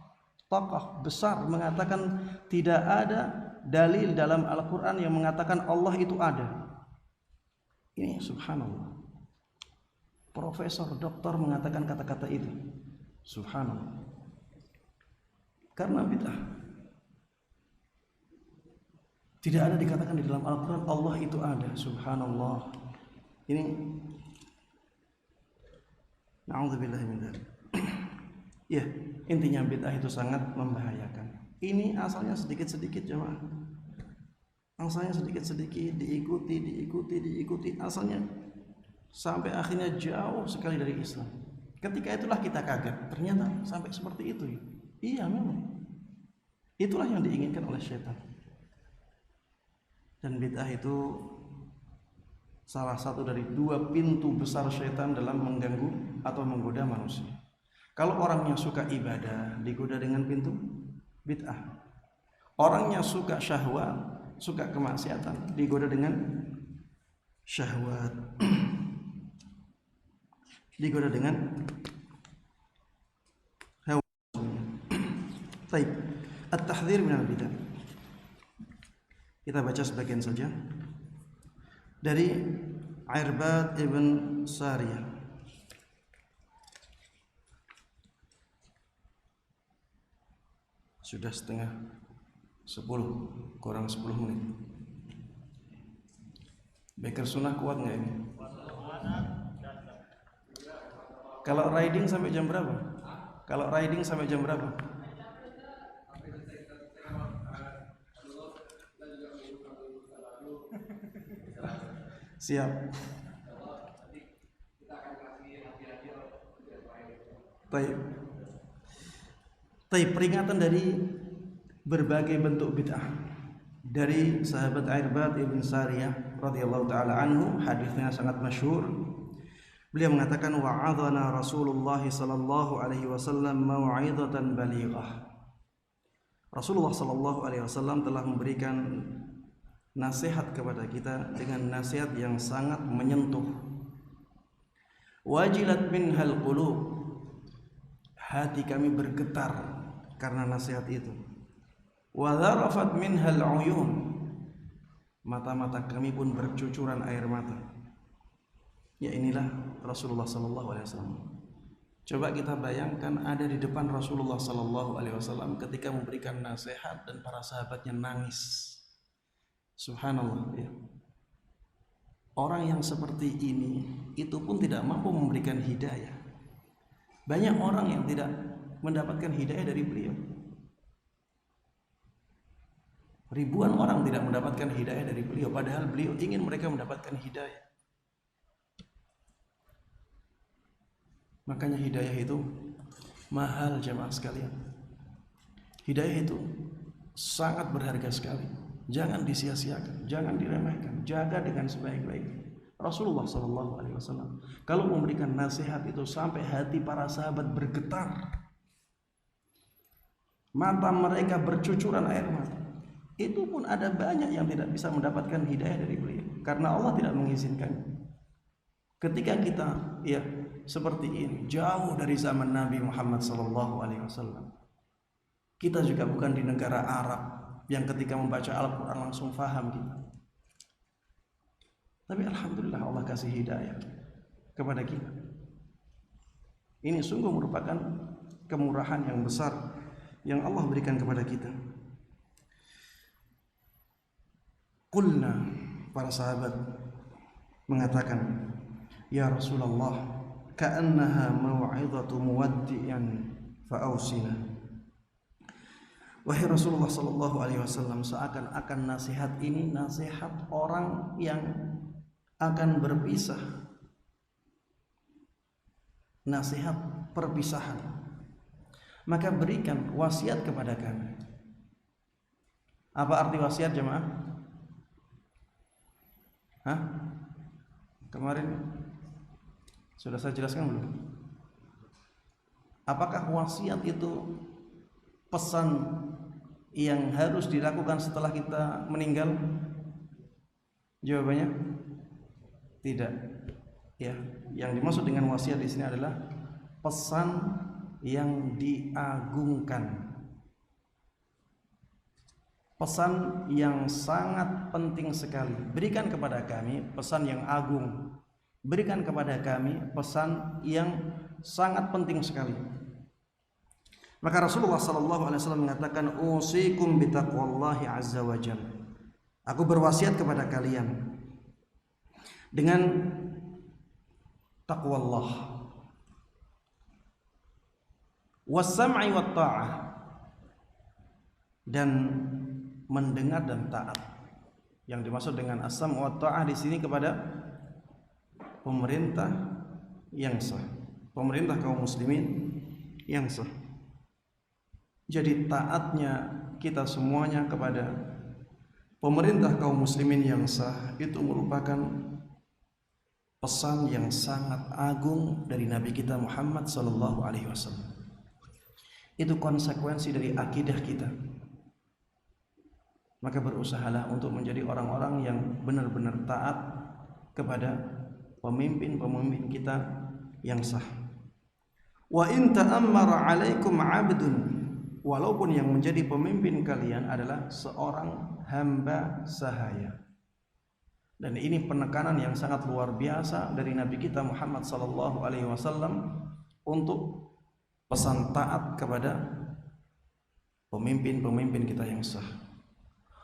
besar mengatakan tidak ada dalil dalam Al-Quran yang mengatakan Allah itu ada. Ini subhanallah, profesor, doktor mengatakan kata-kata itu. Subhanallah, karena bid'ah. Tidak ada dikatakan di dalam Al-Quran Allah itu ada. Subhanallah. Ini na'udzubillah min dzalik. Ya, intinya bid'ah itu sangat membahayakan. Ini asalnya sedikit-sedikit jemaah. Asalnya sedikit-sedikit, diikuti. Asalnya sampai akhirnya jauh sekali dari Islam. Ketika itulah kita kaget, ternyata sampai seperti itu. Iya memang. Itulah yang diinginkan oleh syaitan. Dan bid'ah itu salah satu dari 2 pintu besar syaitan dalam mengganggu atau menggoda manusia. Kalau orangnya suka ibadah, digoda dengan pintu bid'ah. Orangnya suka syahwat, suka kemaksiatan, digoda dengan syahwat. Digoda dengan hawa. Baik, at-tahdhir minal bid'ah. Kita baca sebagian saja dari Irbad ibn Sariyah. Sudah setengah 10, kurang 10 menit. Beker sunnah kuat nggak ini? Kalau riding sampai jam berapa? Siap. Baik, peringatan dari berbagai bentuk bid'ah dari sahabat Irbad ibn Sariyah radhiyallahu taala anhu. Hadisnya sangat masyhur. Beliau mengatakan wa'adhana Rasulullah sallallahu alaihi wasallam mau'izatan balighah. Rasulullah sallallahu alaihi wasallam telah memberikan nasihat kepada kita dengan nasihat yang sangat menyentuh. Wajilat minhal qulub, hati kami bergetar karena nasihat itu. Wa dzarafat minhal uyun, mata-mata kami pun bercucuran air mata. Ya, inilah Rasulullah sallallahu alaihi wasallam. Coba kita bayangkan ada di depan Rasulullah sallallahu alaihi wasallam ketika memberikan nasihat dan para sahabatnya nangis. Subhanallah ya. Orang yang seperti ini itu pun tidak mampu memberikan hidayah. Banyak orang yang tidak mendapatkan hidayah dari beliau. Ribuan orang tidak mendapatkan hidayah dari beliau, padahal beliau ingin mereka mendapatkan hidayah. Makanya hidayah itu mahal jemaah sekalian. Hidayah itu sangat berharga sekali. Jangan disia-siakan, jangan diremehkan, jaga dengan sebaik-baiknya. Rasulullah SAW kalau memberikan nasihat itu sampai hati para sahabat bergetar, mata mereka bercucuran air mata. Itu pun ada banyak yang tidak bisa mendapatkan hidayah dari beliau karena Allah tidak mengizinkannya. Ketika kita ya seperti ini, jauh dari zaman Nabi Muhammad SAW, kita juga bukan di negara Arab yang ketika membaca Al-Quran langsung faham kita. Tapi alhamdulillah Allah kasih hidayah kepada kita. Ini sungguh merupakan kemurahan yang besar yang Allah berikan kepada kita. Qulna, para sahabat mengatakan, ya Rasulullah, ka'annaha mau'izatu muwaddi'an fa'ausina. Wahai Rasulullah sallallahu alaihi wasallam, seakan-akan nasihat ini nasihat orang yang akan berpisah, nasihat perpisahan. Maka berikan wasiat kepada kami. Apa arti wasiat jemaah? Hah? Kemarin sudah saya jelaskan belum? Apakah wasiat itu pesan yang harus dilakukan setelah kita meninggal? Jawabannya tidak. Ya, yang dimaksud dengan wasiat di sini adalah pesan yang diagungkan. Pesan yang sangat penting sekali. Berikan kepada kami pesan yang agung. Berikan kepada kami pesan yang sangat penting sekali. Maka Rasulullah SAW mengatakan, usikum bitaqwallahi azza wa jalla. Aku berwasiat kepada kalian dengan taqwa Allah, was-sam'i wat-ta'ah, dan mendengar dan taat. Yang dimaksud dengan as-sam' wa ta'ah di sini kepada pemerintah yang sah, pemerintah kaum muslimin yang sah. Jadi taatnya kita semuanya kepada pemerintah kaum muslimin yang sah itu merupakan pesan yang sangat agung dari Nabi kita Muhammad sallallahu alaihi wasallam. Itu konsekuensi dari akidah kita. Maka berusahalah untuk menjadi orang-orang yang benar-benar taat kepada pemimpin-pemimpin kita yang sah. Wa in ta'ammara 'alaikum 'abdun, walaupun yang menjadi pemimpin kalian adalah seorang hamba sahaya. Dan ini penekanan yang sangat luar biasa dari Nabi kita Muhammad sallallahu alaihi wasallam untuk pesan taat kepada pemimpin-pemimpin kita yang sah.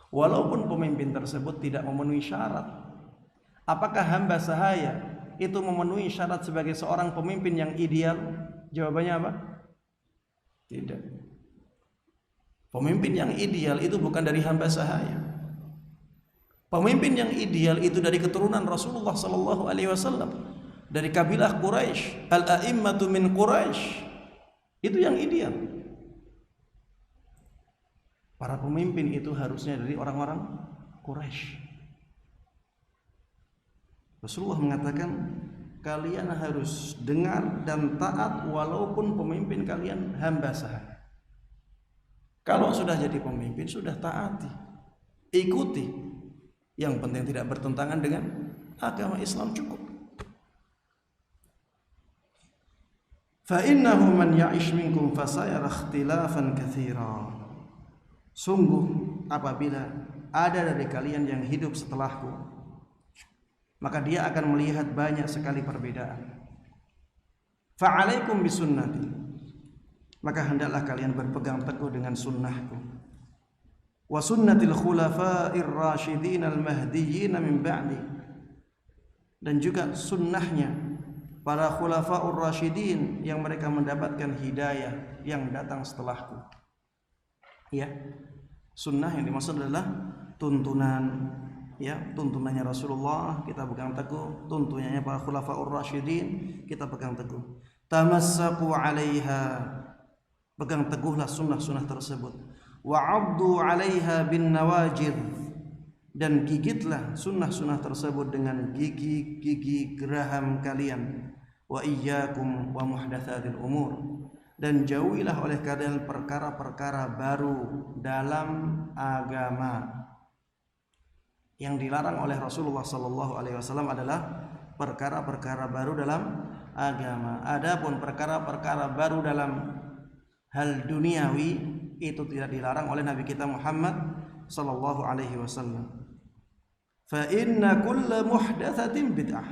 Walaupun pemimpin tersebut tidak memenuhi syarat. Apakah hamba sahaya itu memenuhi syarat sebagai seorang pemimpin yang ideal? Jawabannya apa? Tidak. Pemimpin yang ideal itu bukan dari hamba sahaya. Pemimpin yang ideal itu dari keturunan Rasulullah sallallahu alaihi wasallam, dari kabilah Quraisy, al-a'immatu min Quraisy. Itu yang ideal. Para pemimpin itu harusnya dari orang-orang Quraisy. Rasulullah mengatakan, kalian harus dengar dan taat walaupun pemimpin kalian hamba sahaya. Kalau sudah jadi pemimpin, sudah taati, ikuti. Yang penting tidak bertentangan dengan agama Islam, cukup. Fa innahu man ya'ish minkum fasayara ikhtilafan katsira. Sungguh apabila ada dari kalian yang hidup setelahku, maka dia akan melihat banyak sekali perbedaan. Fa'alaikum bisunnati, maka hendaklah kalian berpegang teguh dengan sunnahku. Wa sunnatil khulafa'ir rasyidin al-mahdiyyin min ba'di, dan juga sunnahnya para khulafa'ur rasyidin yang mereka mendapatkan hidayah yang datang setelahku. Ya, sunnah yang dimaksud adalah tuntunan, ya, tuntunannya Rasulullah kita pegang teguh, tuntunannya para khulafa'ur rasyidin kita pegang teguh. tamassaku 'alaiha, pegang teguhlah sunnah-sunnah tersebut. Wa 'addu 'alaiha bin nawajid, dan gigitlah sunnah-sunnah tersebut dengan gigi-gigi geraham kalian. Wa iyyakum wa muhdatsatil umur, dan jauhilah oleh kalian perkara-perkara baru dalam agama. Yang dilarang oleh Rasulullah sallallahu alaihi wasallam adalah perkara-perkara baru dalam agama. Adapun perkara-perkara baru dalam hal duniawi itu tidak dilarang oleh Nabi kita Muhammad sallallahu alaihi wasallam. Fa inna kulla muhdatsatin bid'ah,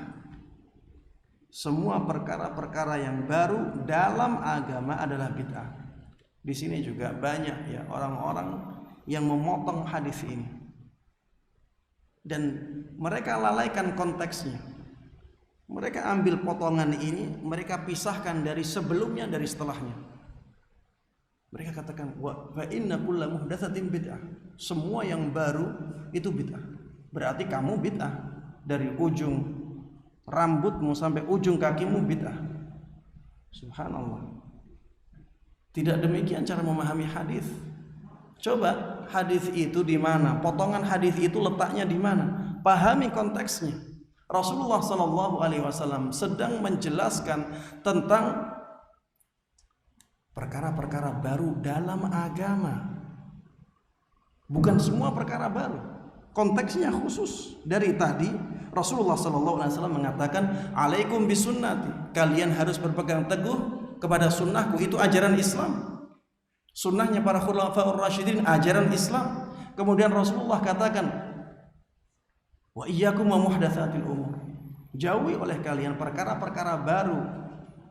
semua perkara-perkara yang baru dalam agama adalah bid'ah. Di sini juga banyak ya orang-orang yang memotong hadis ini dan mereka lalaikan konteksnya. Mereka ambil potongan ini, mereka pisahkan dari sebelumnya, dari setelahnya. Mereka katakan wa inna kulla muhdatsatin bid'ah, semua yang baru itu bid'ah. Berarti kamu bid'ah, dari ujung rambutmu sampai ujung kakimu bid'ah. Subhanallah. Tidak demikian cara memahami hadis. Coba hadis itu di mana? Potongan hadis itu letaknya di mana? Pahami konteksnya. Rasulullah sallallahu alaihi wasallam sedang menjelaskan tentang perkara-perkara baru dalam agama. Bukan semua perkara baru. Konteksnya khusus. Dari tadi Rasulullah SAW mengatakan, alaikum bisunnati, kalian harus berpegang teguh kepada sunnahku. Itu ajaran Islam. Sunnahnya para khulafaur rasyidin, ajaran Islam. Kemudian Rasulullah katakan, wa iyyakum wa muhdatsatil umur, jauhi oleh kalian perkara-perkara baru.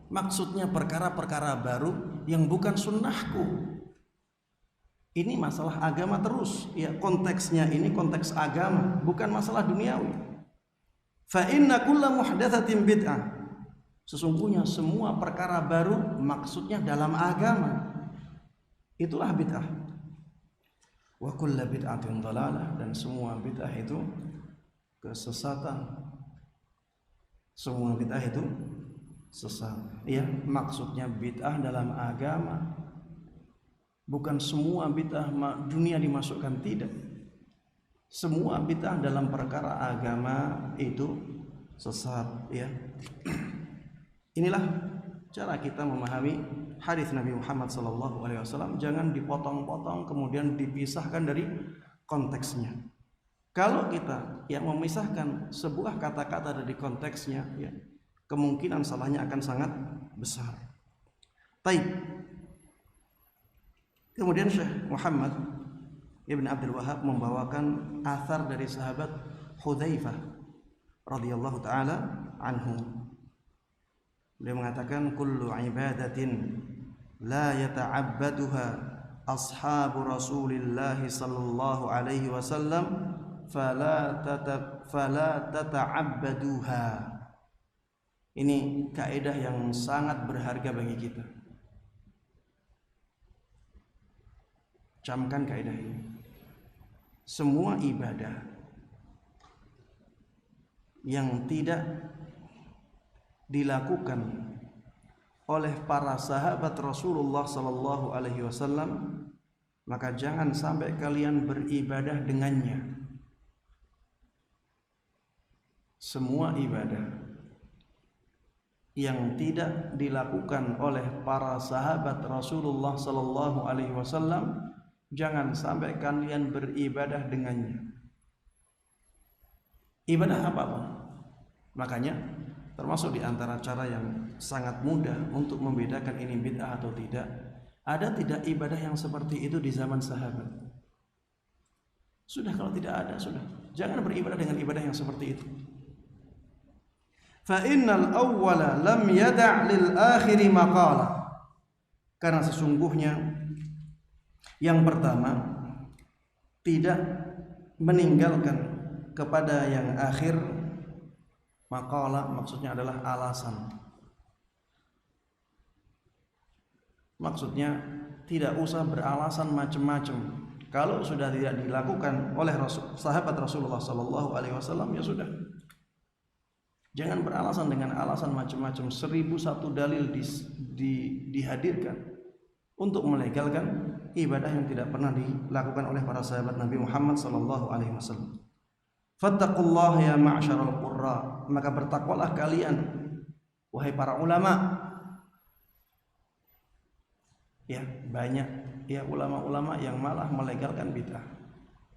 Maksudnya perkara-perkara baru yang bukan sunnahku. Ini masalah agama terus, ya, konteksnya ini konteks agama, bukan masalah duniawi. Fa inna kulla muhdatsatin bid'ah, sesungguhnya semua perkara baru maksudnya dalam agama itulah bid'ah. Wa kullu bid'atin dhalalah, dan semua bid'ah itu kesesatan. Semua bid'ah itu sesat. Ya, maksudnya bid'ah dalam agama. Bukan semua bid'ah dunia dimasukkan, tidak. Semua bid'ah dalam perkara agama itu sesat, ya. Inilah cara kita memahami hadis Nabi Muhammad SAW. Jangan dipotong-potong kemudian dipisahkan dari konteksnya. Kalau kita yang memisahkan sebuah kata-kata dari konteksnya, ya, kemungkinan salahnya akan sangat besar. Baik. Kemudian Syekh Muhammad Ibn Abdul Wahhab membawakan athar dari sahabat Hudzaifah radhiyallahu taala anhu. Beliau mengatakan, kullu ibadatin la yata'abbaduha ashabu Rasulillah sallallahu alaihi wasallam fala tata'abbaduha. Ini kaidah yang sangat berharga bagi kita. Camkan kaidah ini. Semua ibadah yang tidak dilakukan oleh para sahabat Rasulullah sallallahu alaihi wasallam, maka jangan sampai kalian beribadah dengannya. Semua ibadah yang tidak dilakukan oleh para sahabat Rasulullah sallallahu alaihi wasallam, jangan sampai kalian beribadah dengannya. Ibadah apapun. Makanya termasuk di antara cara yang sangat mudah untuk membedakan ini bid'ah atau tidak, ada tidak ibadah yang seperti itu di zaman sahabat? Sudah, kalau tidak ada, sudah. Jangan beribadah dengan ibadah yang seperti itu. Fa innal awwala lam yada' lil akhiri maqala. Karena sesungguhnya yang pertama tidak meninggalkan kepada yang akhir maqala, maksudnya adalah alasan. Maksudnya tidak usah beralasan macam-macam. Kalau sudah tidak dilakukan oleh sahabat Rasulullah sallallahu alaihi wasallam, ya sudah. Jangan beralasan dengan alasan macam-macam, 1001 dalil dihadirkan untuk melegalkan ibadah yang tidak pernah dilakukan oleh para sahabat Nabi Muhammad sallallahu alaihi wasallam. Fattaqullaha ya ma'syaral qurra, maka bertakwalah kalian wahai para ulama. Ya, banyak ya ulama-ulama yang malah melegalkan bid'ah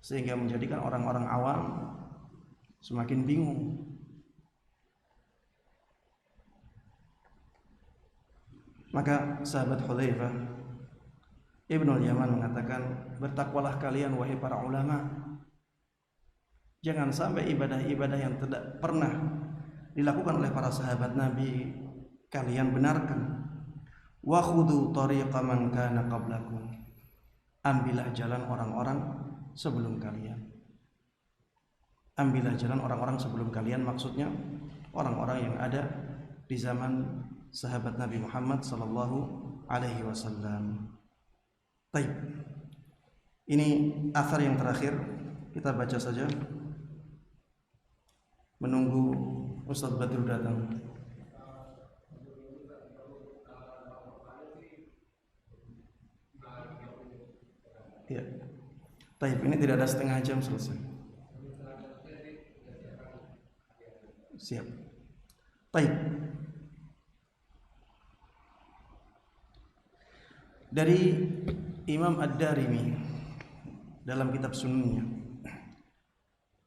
sehingga menjadikan orang-orang awam semakin bingung. Maka sahabat Hudzaifah Ibnul Yaman mengatakan, bertakwalah kalian wahai para ulama. Jangan sampai ibadah-ibadah yang tidak pernah dilakukan oleh para sahabat Nabi kalian benarkan. Wa khudhu tariqa man kana qablakum. Ambillah jalan orang-orang sebelum kalian. Ambillah jalan orang-orang sebelum kalian, maksudnya orang-orang yang ada di zaman sahabat Nabi Muhammad sallallahu alaihi wasallam. Baik. Ini athar yang terakhir, kita baca saja menunggu Ustaz Badrul datang. Ya. Baik, ini tidak ada setengah jam selesai. Siap. Baik. Dari Imam Ad-Darimi dalam kitab Sunannya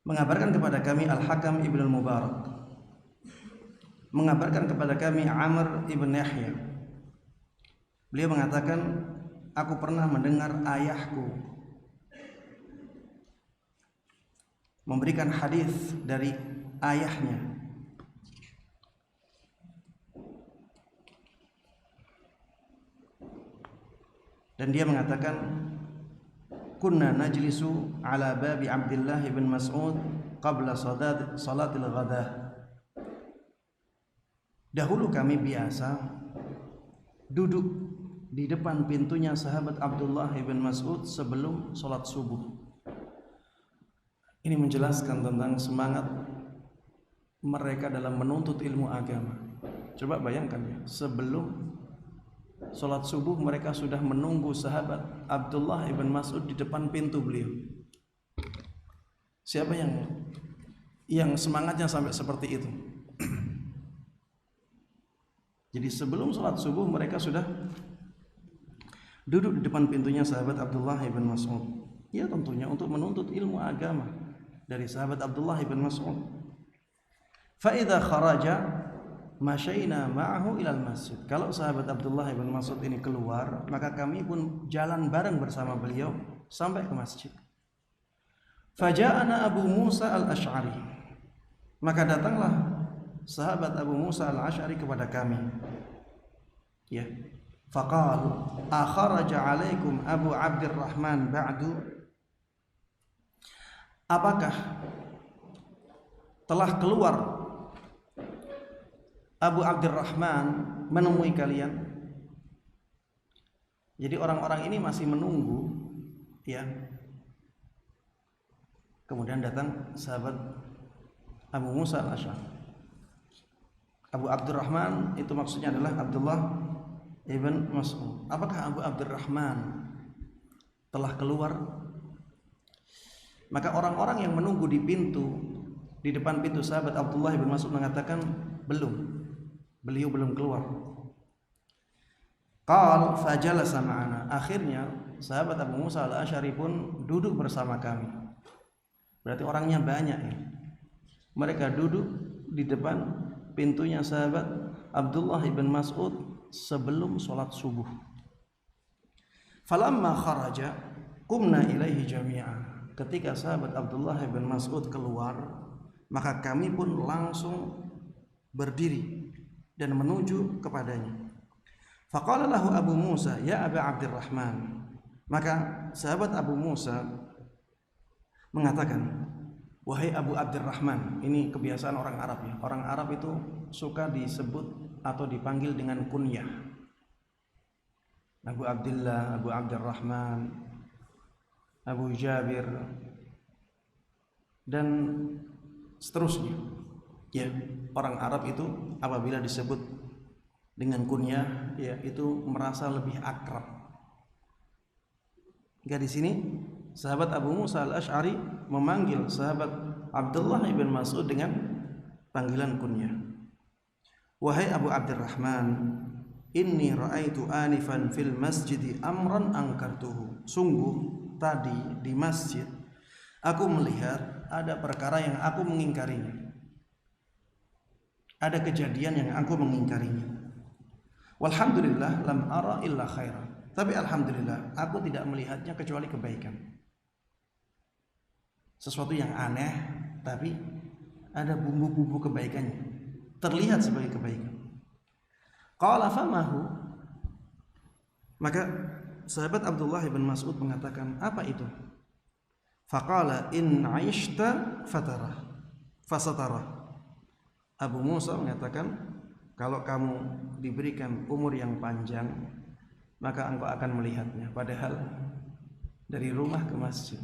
mengabarkan kepada kami Al-Hakam Ibn Al-Mubarak, mengabarkan kepada kami Amr Ibn Yahya. Beliau mengatakan, aku pernah mendengar ayahku memberikan hadis dari ayahnya. Dan dia mengatakan, kunna najlisu ala babi Abdullah bin Mas'ud qabla salatil ghadah. Dahulu kami biasa duduk di depan pintunya sahabat Abdullah bin Mas'ud sebelum salat subuh. Ini menjelaskan tentang semangat mereka dalam menuntut ilmu agama. Coba bayangkan ya, sebelum salat subuh mereka sudah menunggu sahabat Abdullah ibn Mas'ud di depan pintu beliau. Siapa yang semangatnya sampai seperti itu? Jadi sebelum salat subuh mereka sudah duduk di depan pintunya sahabat Abdullah ibn Mas'ud. Ya tentunya untuk menuntut ilmu agama dari sahabat Abdullah ibn Mas'ud. Fa idza kharaja masyaina ma'ahu ilal masjid. Kalau sahabat Abdullah bin Mas'ud ini keluar, maka kami pun jalan bareng bersama beliau sampai ke masjid. Faja'ana Abu Musa al-Ash'ari. Maka datanglah sahabat Abu Musa al-Ash'ari kepada kami. Ya. Faqal, akharaja alaikum Abu Abdurrahman ba'du? Apakah telah keluar Abu Abdurrahman menemui kalian? Jadi orang-orang ini masih menunggu, ya. Kemudian datang sahabat Abu Musa al-Ash'ari. Abu Abdurrahman itu maksudnya adalah Abdullah ibn Mas'ud. Apakah Abu Abdurrahman telah keluar? Maka orang-orang yang menunggu di depan pintu sahabat Abdullah ibn Mas'ud mengatakan belum. Beliau belum keluar. Qal fajalasa ma'ana. Akhirnya sahabat Abu Musa al-Ash'ari pun duduk bersama kami. Berarti orangnya banyak ya. Mereka duduk di depan pintunya sahabat Abdullah ibn Mas'ud sebelum sholat subuh. Falamma kharaja qumna ilaihi jami'a. Ketika sahabat Abdullah ibn Mas'ud keluar, maka kami pun langsung berdiri dan menuju kepadanya. Faqala lahu Abu Musa, ya Aba Abdurrahman. Maka sahabat Abu Musa mengatakan, wahai Abu Abdurrahman. Ini kebiasaan orang Arab ya. Orang Arab itu suka disebut atau dipanggil dengan kunyah. Abu Abdullah, Abu Abdurrahman, Abu Jabir, dan seterusnya. Ya, orang Arab itu apabila disebut dengan kunyah, ya itu merasa lebih akrab. Jika di sini sahabat Abu Musa al-Ash'ari memanggil sahabat Abdullah ibn Mas'ud dengan panggilan kunyah. Wahai Abu Abdurrahman, inni ra'aitu anifan fil masjidi amran angkartuhu. Sungguh tadi di masjid aku melihat ada perkara yang aku mengingkarinya. Ada kejadian yang aku mengingkarinya. Walhamdulillah lam ara illa khairan. Tapi alhamdulillah aku tidak melihatnya kecuali kebaikan. Sesuatu yang aneh tapi ada bumbu-bumbu kebaikannya, terlihat sebagai kebaikan. Qala famahu, maka sahabat Abdullah bin Mas'ud mengatakan, apa itu? Faqala in 'ishta fatara fasatara. Abu Musa mengatakan, kalau kamu diberikan umur yang panjang maka engkau akan melihatnya. Padahal dari rumah ke masjid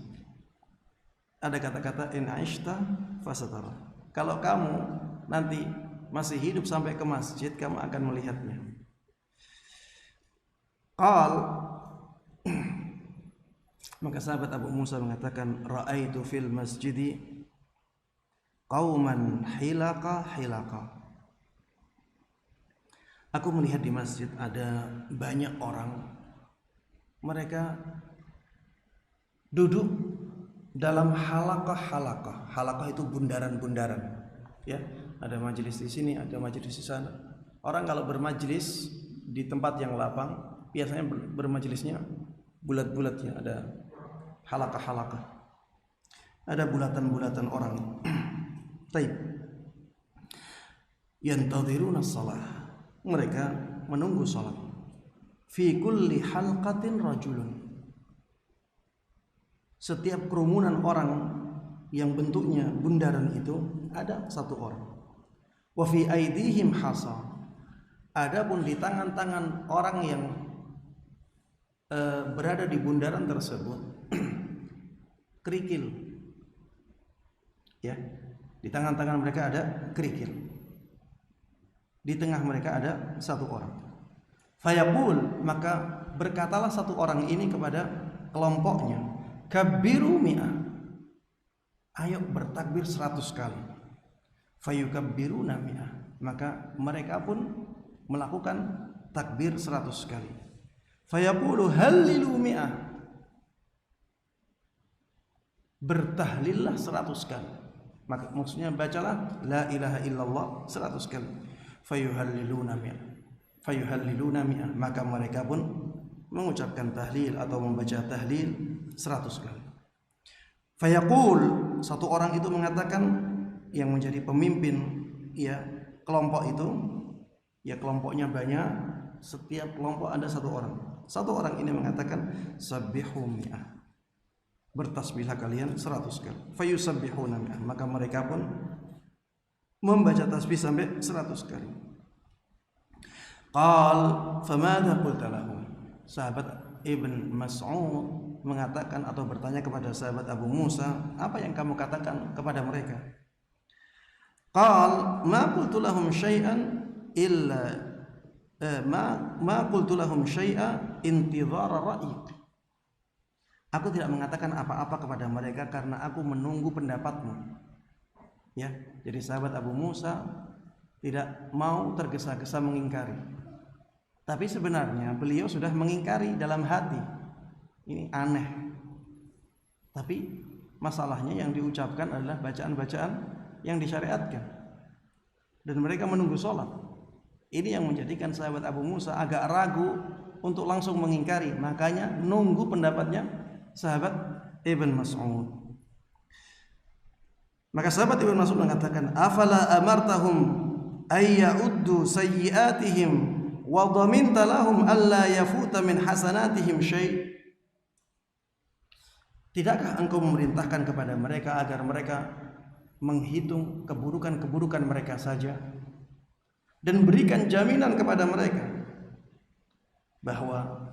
ada kata-kata in 'ishta fasatara. Kalau kamu nanti masih hidup sampai ke masjid, kamu akan melihatnya. Qal, maka sahabat Abu Musa mengatakan, ra'aitu fil masjidi qauman hilaqa. Aku melihat di masjid ada banyak orang, mereka duduk dalam halaqah. Halaqah itu bundaran-bundaran, ya. Ada majelis di sini, ada majelis di sana. Orang kalau bermajelis di tempat yang lapang, biasanya bermajelisnya bulat-bulatnya, ada halaqah. Ada bulatan-bulatan orang. Taib. Yantadhiruna shalah. Mereka menunggu salat. Fi kulli halqatin rajulun. Setiap kerumunan orang yang bentuknya bundaran itu ada satu orang. Wa fi aidihim hasa. Adapun di tangan-tangan orang yang berada di bundaran tersebut kerikil. Ya, di tangan-tangan mereka ada kerikil. Di tengah mereka ada satu orang. Fayaqul, maka berkatalah satu orang ini kepada kelompoknya, kabbiru mi'ah. Ayo bertakbir 100 kali. Fayukabbiruna mi'ah, maka mereka pun melakukan takbir 100 kali. Fayaqulu hallilu mi'ah, bertahlillah 100 kali. Maka maksudnya bacalah la ilaha illallah 100 kali. Fayuhalliluna mi'ah, maka mereka pun mengucapkan tahlil atau membaca tahlil 100 kali. Fayaqul, satu orang itu mengatakan, yang menjadi pemimpin ya kelompok itu, ya kelompoknya banyak, setiap kelompok ada satu orang. Satu orang ini mengatakan sabbihu mi'ah, bertasbihlah kalian 100 kali. Fayusabbihuna mi'ah, maka mereka pun membaca tasbih sampai 100 kali. Qal famadha qulta lahum. Sahabat Ibn Mas'ud mengatakan atau bertanya kepada sahabat Abu Musa, apa yang kamu katakan kepada mereka? Qal ma qultu lahum syai'an illa ma qultu lahum syai'a intidhara ra'yik. Aku tidak mengatakan apa-apa kepada mereka karena aku menunggu pendapatmu. Ya, jadi sahabat Abu Musa tidak mau tergesa-gesa mengingkari. Tapi sebenarnya beliau sudah mengingkari dalam hati. Ini aneh. Tapi masalahnya yang diucapkan adalah bacaan-bacaan yang disyariatkan. Dan mereka menunggu sholat. Ini yang menjadikan sahabat Abu Musa agak ragu untuk langsung mengingkari. Makanya nunggu pendapatnya sahabat Ibn Mas'ud. Maka sahabat Ibn Mas'ud mengatakan, afala amartahum ayya'uddu sayyi'atihim wa dhaminta lahum alla yafuta min hasanatihim syai'. Tidakkah engkau memerintahkan kepada mereka agar mereka menghitung keburukan-keburukan mereka saja dan berikan jaminan kepada mereka bahwa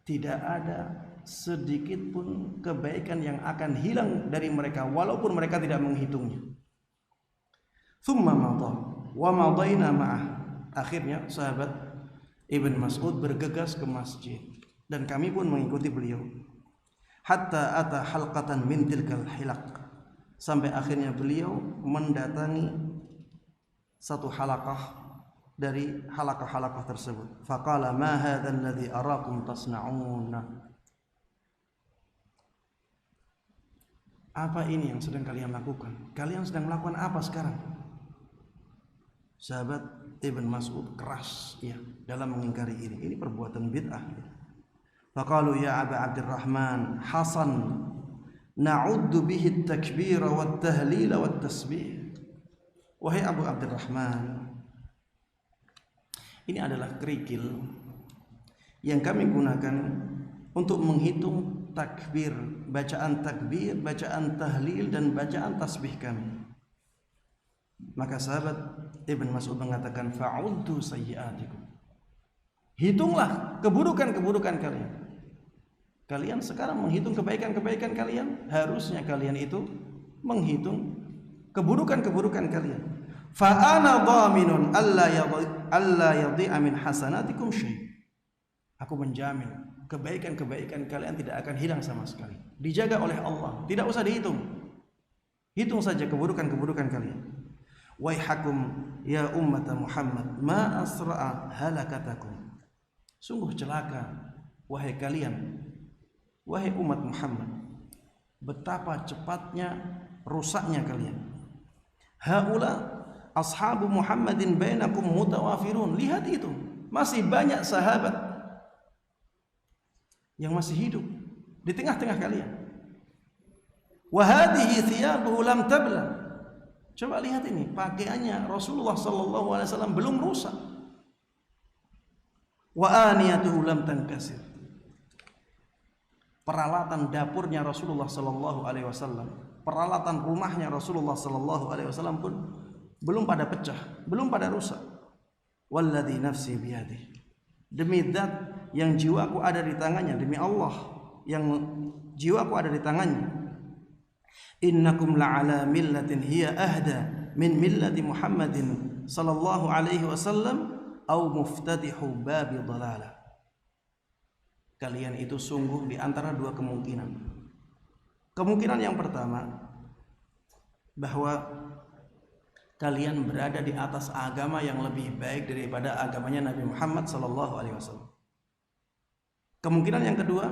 tidak ada sedikit pun kebaikan yang akan hilang dari mereka walaupun mereka tidak menghitungnya. Thumma madha wa madaina ma'ah. Akhirnya sahabat Ibn Mas'ud bergegas ke masjid dan kami pun mengikuti beliau. Hatta ata halqatan min tilkal hilaq. Sampai akhirnya beliau mendatangi satu halaqah dari halaqah-halaqah tersebut. Faqala ma hadha alladhi arakum tasna'un. Apa ini yang sedang kalian lakukan? Kalian sedang melakukan apa sekarang? Sahabat Ibn Mas'ud keras ya dalam mengingkari ini. Ini perbuatan bid'ah. Faqalu ya Aba Abdurrahman Hasan na'uddu bihi at-takbir wa at-tahlil wa at-tasbih. Wahai Abu Abdurrahman, ini adalah kerikil yang kami gunakan untuk menghitung takbir, bacaan tahlil dan bacaan tasbih kami. Maka sahabat Ibn Mas'ud mengatakan fa'uddu sayyi'atikum. Hitunglah keburukan-keburukan kalian. Kalian sekarang menghitung kebaikan-kebaikan kalian, harusnya kalian itu menghitung keburukan-keburukan kalian. Fa ana dhaminun alla yadhi'a min hasanatikum syai'. Aku menjamin kebaikan-kebaikan kalian tidak akan hilang sama sekali. Dijaga oleh Allah, tidak usah dihitung. Hitung saja keburukan-keburukan kalian. Waihakum ya ummat Muhammad ma asra'a halakatakum. Sungguh celaka wahai kalian, wahai umat Muhammad, betapa cepatnya rusaknya kalian. Haula ashabu Muhammadin bainakum mutawafirun. Lihat itu, masih banyak sahabat yang masih hidup di tengah-tengah kalian. Wa hadhihi thiyabuhu lam tabla. Coba lihat ini, pakaiannya Rasulullah sallallahu alaihi wasallam belum rusak. Wa aniyatuhu lam tankasir. Peralatan dapurnya Rasulullah sallallahu alaihi wasallam, peralatan rumahnya Rasulullah sallallahu alaihi wasallam pun belum pada pecah, belum pada rusak. Walladzi nafsi biyadihi. Demi zat yang jiwaku ada di tangannya, demi Allah yang jiwaku ada di tangannya. Innakum la'ala millatin hiya ahda min millati Muhammadin sallallahu alaihi wasallam au muftadihu babi dhalalah. Kalian itu sungguh di antara dua kemungkinan. Kemungkinan yang pertama, bahwa kalian berada di atas agama yang lebih baik daripada agamanya Nabi Muhammad sallallahu alaihi wasallam. Kemungkinan yang kedua,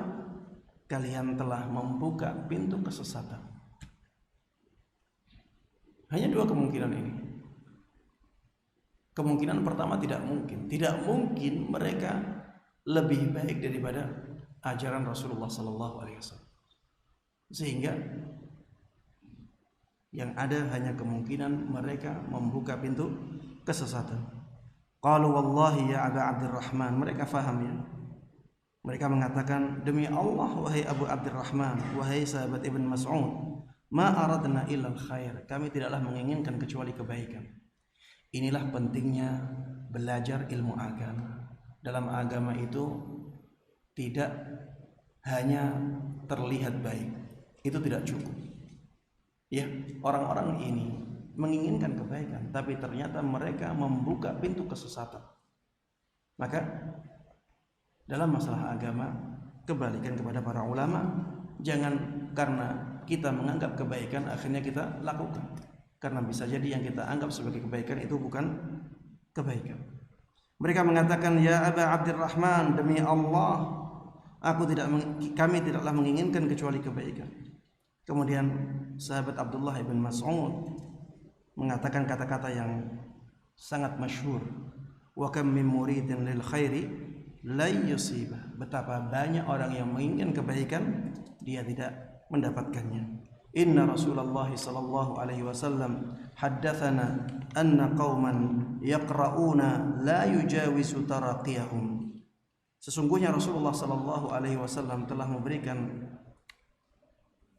kalian telah membuka pintu kesesatan. Hanya dua kemungkinan ini. Kemungkinan pertama tidak mungkin mereka lebih baik daripada ajaran Rasulullah sallallahu alaihi wasallam. Sehingga yang ada hanya kemungkinan mereka membuka pintu kesesatan. Qalu wallahi ya Aba Abdurrahman, mereka faham ya. Mereka mengatakan, demi Allah wahai Abu Abdurrahman, wahai sahabat Ibn Mas'ud, ma aradna illa khair, kami tidaklah menginginkan kecuali kebaikan. Inilah pentingnya belajar ilmu agama. Dalam agama itu tidak hanya terlihat baik, itu tidak cukup. Ya, orang-orang ini menginginkan kebaikan, tapi ternyata mereka membuka pintu kesesatan. Maka dalam masalah agama, kembalikan kepada para ulama. Jangan karena kita menganggap kebaikan akhirnya kita lakukan, karena bisa jadi yang kita anggap sebagai kebaikan itu bukan kebaikan. Mereka mengatakan, ya Aba Abdurrahman, demi Allah kami tidaklah menginginkan kecuali kebaikan. Kemudian sahabat Abdullah ibn Mas'ud mengatakan kata-kata yang sangat masyhur, wa kam min muridin lil khairi la yusibah. Betapa banyak orang yang menginginkan kebaikan, dia tidak mendapatkannya. Inna Rasulullah sallallahu alaihi wasallam haddatsana anna qauman yaqra'una la yujawizu taraqiyahum. Sesungguhnya Rasulullah sallallahu alaihi wasallam telah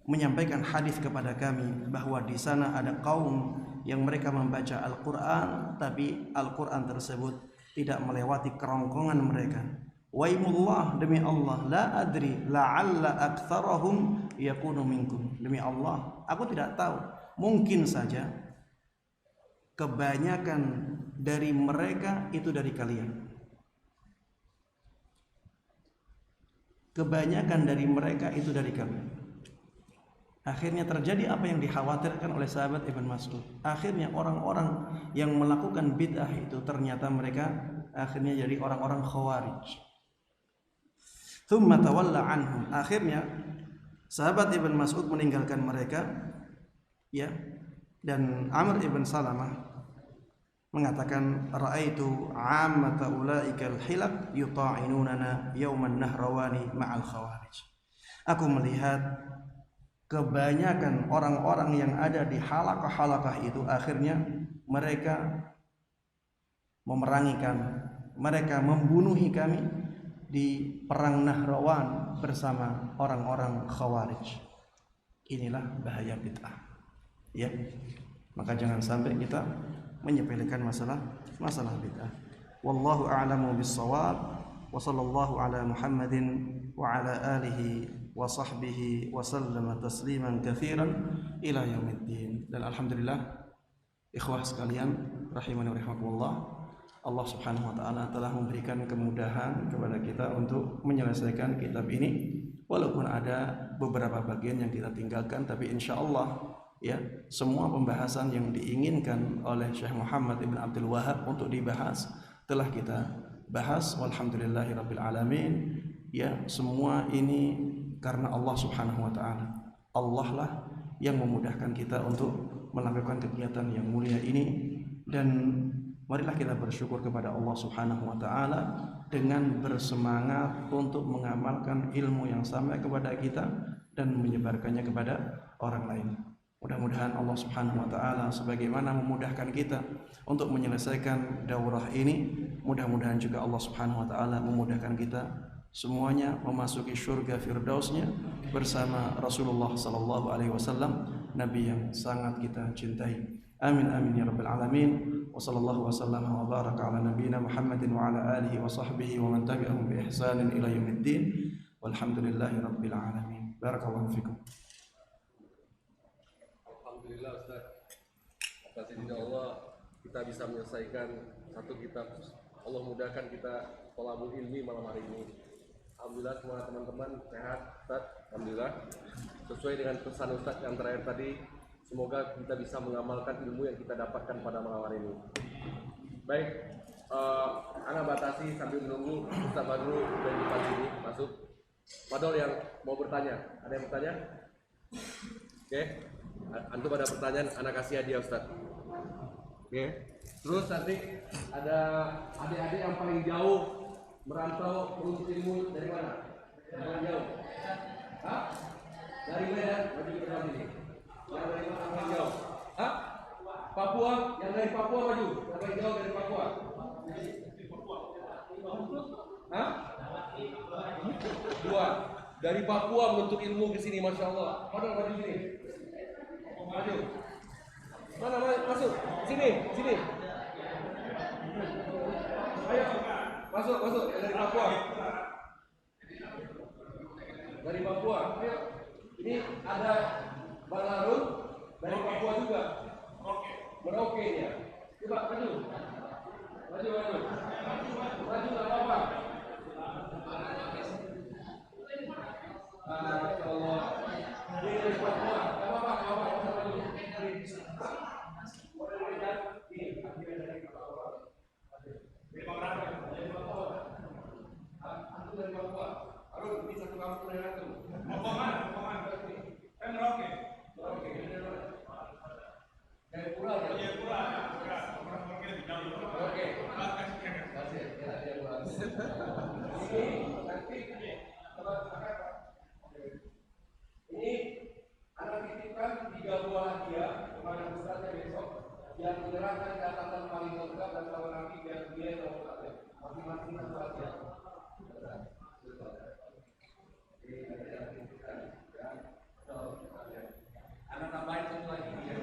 menyampaikan hadis kepada kami bahwa di sana ada kaum yang mereka membaca Al-Qur'an, tapi Al-Qur'an tersebut tidak melewati kerongkongan mereka. Waimullah, demi Allah, la adri la'alla aktsarahum yakunu minkum. Demi Allah, aku tidak tahu, mungkin saja kebanyakan dari mereka itu dari kalian. Kebanyakan dari mereka itu dari kalian. Akhirnya terjadi apa yang dikhawatirkan oleh sahabat Ibn Mas'ud. Akhirnya orang-orang yang melakukan bid'ah itu ternyata mereka akhirnya jadi orang-orang khawarij. Thumma tawalla anhum. Akhirnya sahabat Ibn Mas'ud meninggalkan mereka, ya. Dan Amr ibn Salamah mengatakan, ra'aitu 'ammata ulaikal hilak yuta'inunana yauman nahrawani ma'al khawarij. Aku melihat kebanyakan orang-orang yang ada di halaqah-halaqah itu akhirnya mereka memerangi kami, mereka membunuhi kami di perang Nahrawan bersama orang-orang Khawarij. Inilah bahaya bid'ah, ya. Maka jangan sampai kita menyepelekan masalah bid'ah. Wallahu a'lamu bis-shawab. Wa sallallahu ala Muhammadin wa ala alihi wa sahbihi wa sallama tasliman katsiran ila yaumiddin. Dan alhamdulillah ikhwah sekalian rahimani wa rahimakumullah, Allah Subhanahu wa taala telah memberikan kemudahan kepada kita untuk menyelesaikan kitab ini, walaupun ada beberapa bagian yang kita tinggalkan, tapi insyaallah ya semua pembahasan yang diinginkan oleh Syekh Muhammad Ibn Abdul Wahhab untuk dibahas telah kita bahas, walhamdulillahirabbil alamin. Ya, semua ini karena Allah Subhanahu wa taala. Allah lah yang memudahkan kita untuk melakukan kegiatan yang mulia ini, dan marilah kita bersyukur kepada Allah Subhanahu wa taala dengan bersemangat untuk mengamalkan ilmu yang sampai kepada kita dan menyebarkannya kepada orang lain. Mudah-mudahan Allah Subhanahu wa taala sebagaimana memudahkan kita untuk menyelesaikan daurah ini, mudah-mudahan juga Allah Subhanahu wa taala memudahkan kita semuanya memasuki surga firdausnya bersama Rasulullah sallallahu alaihi wasallam, nabi yang sangat kita cintai. Amin amin ya rabbal alamin. Wa sallallahu wasallam wa baraka ala nabiyyina Muhammadin wa ala alihi wa sahbihi wa man tabi'ahum bi ihsanin ila yaumiddin. Walhamdulillahi rabbil alamin. Barakallahu fikum. Alhamdulillah Ustaz, atas izin Allah kita bisa menyelesaikan satu kitab. Allah mudahkan kita thalabul ilmi malam hari ini. Alhamdulillah semua teman-teman sehat Ustaz, alhamdulillah. Sesuai dengan pesan Ustaz yang terakhir tadi, semoga kita bisa mengamalkan ilmu yang kita dapatkan pada malam hari ini. Baik, Ana batasi sambil menunggu Ustaz Badrul dari depan sini masuk. Padahal yang mau bertanya, ada yang bertanya? Oke. Antum ada pertanyaan, anak kasih hadiah Ustaz. Oke. Terus nanti ada adik-adik yang paling jauh merantau menuntut ilmu dari mana? Yang paling jauh? Hah? Dari Medan, maju ke depan sini. Yang dari mana paling jauh? Hah? Papua, yang dari Papua maju. Yang paling jauh dari Papua. Hah? Dua. Dari Papua menuntut ilmu ke sini, masya Allah. Mana maju sini? Maju. Mana masuk? Sini. Ayo. Masuk. Yang dari Papua. Dari Papua. Ayo. Ini ada Bang Harun dari Papua juga. Merauke ya. Coba maju. Maju enggak apa-apa. Masya Allah. Ini dari Papua. Enggak apa-apa. Dari Papua. Harun, ini satu kampung dari antum. Papua mana? Kan Merauke. Dari Pulau ya? Iya, Pulau. Merauke lebih jauh. Oke. Kasih. Ini nanti ini anak titipkan 3 buah hadiah kepada ustaznya besok yang menyerahkan catatan paling lengkap dan tahun nanti biar dia yang ustaznya masing-masing satu hadiah. Anak tambahin satu lagi biar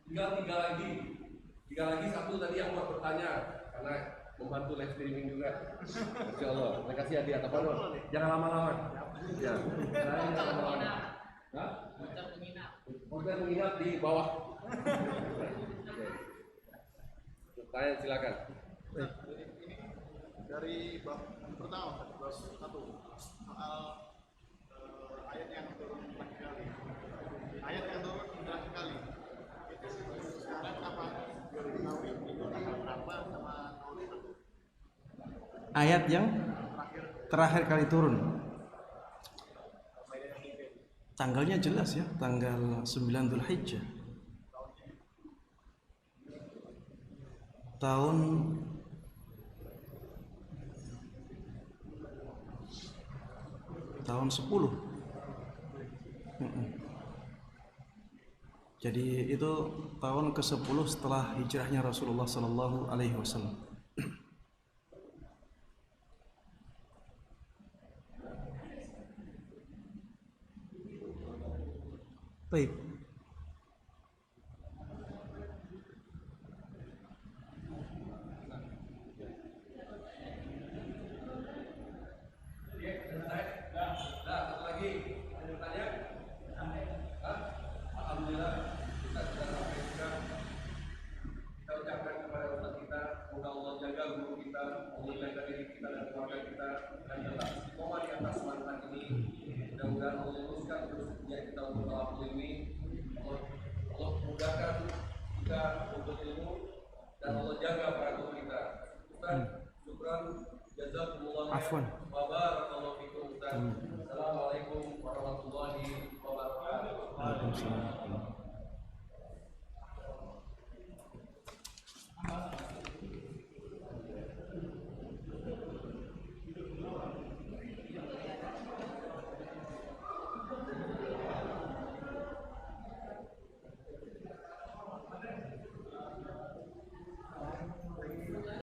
tinggal 3 lagi. Tinggal lagi satu tadi yang mau bertanya karena membantu live streaming juga. Insya Allah. Terima kasih hadiah apa dong? Jangan lama-lama. Ya. Jangan lama-lama. Hah? Hotel menginap di bawah. Tanya silakan. Dari bab pertama, bab 1 soal ayat yang turun terakhir kali. Ayat yang turun terakhir kali. Itu sekarang apa? Tauhid itu tanggal berapa sama tauhid itu? Ayat yang terakhir kali turun. Tanggalnya jelas ya, tanggal 9 Dzulhijjah. Tahun tahun 10. Jadi itu tahun ke-10 setelah hijrahnya Rasulullah sallallahu alaihi wasallam. Baik. Afwan. Assalamualaikum warahmatullahi wabarakatuh. Waalaikumsalam.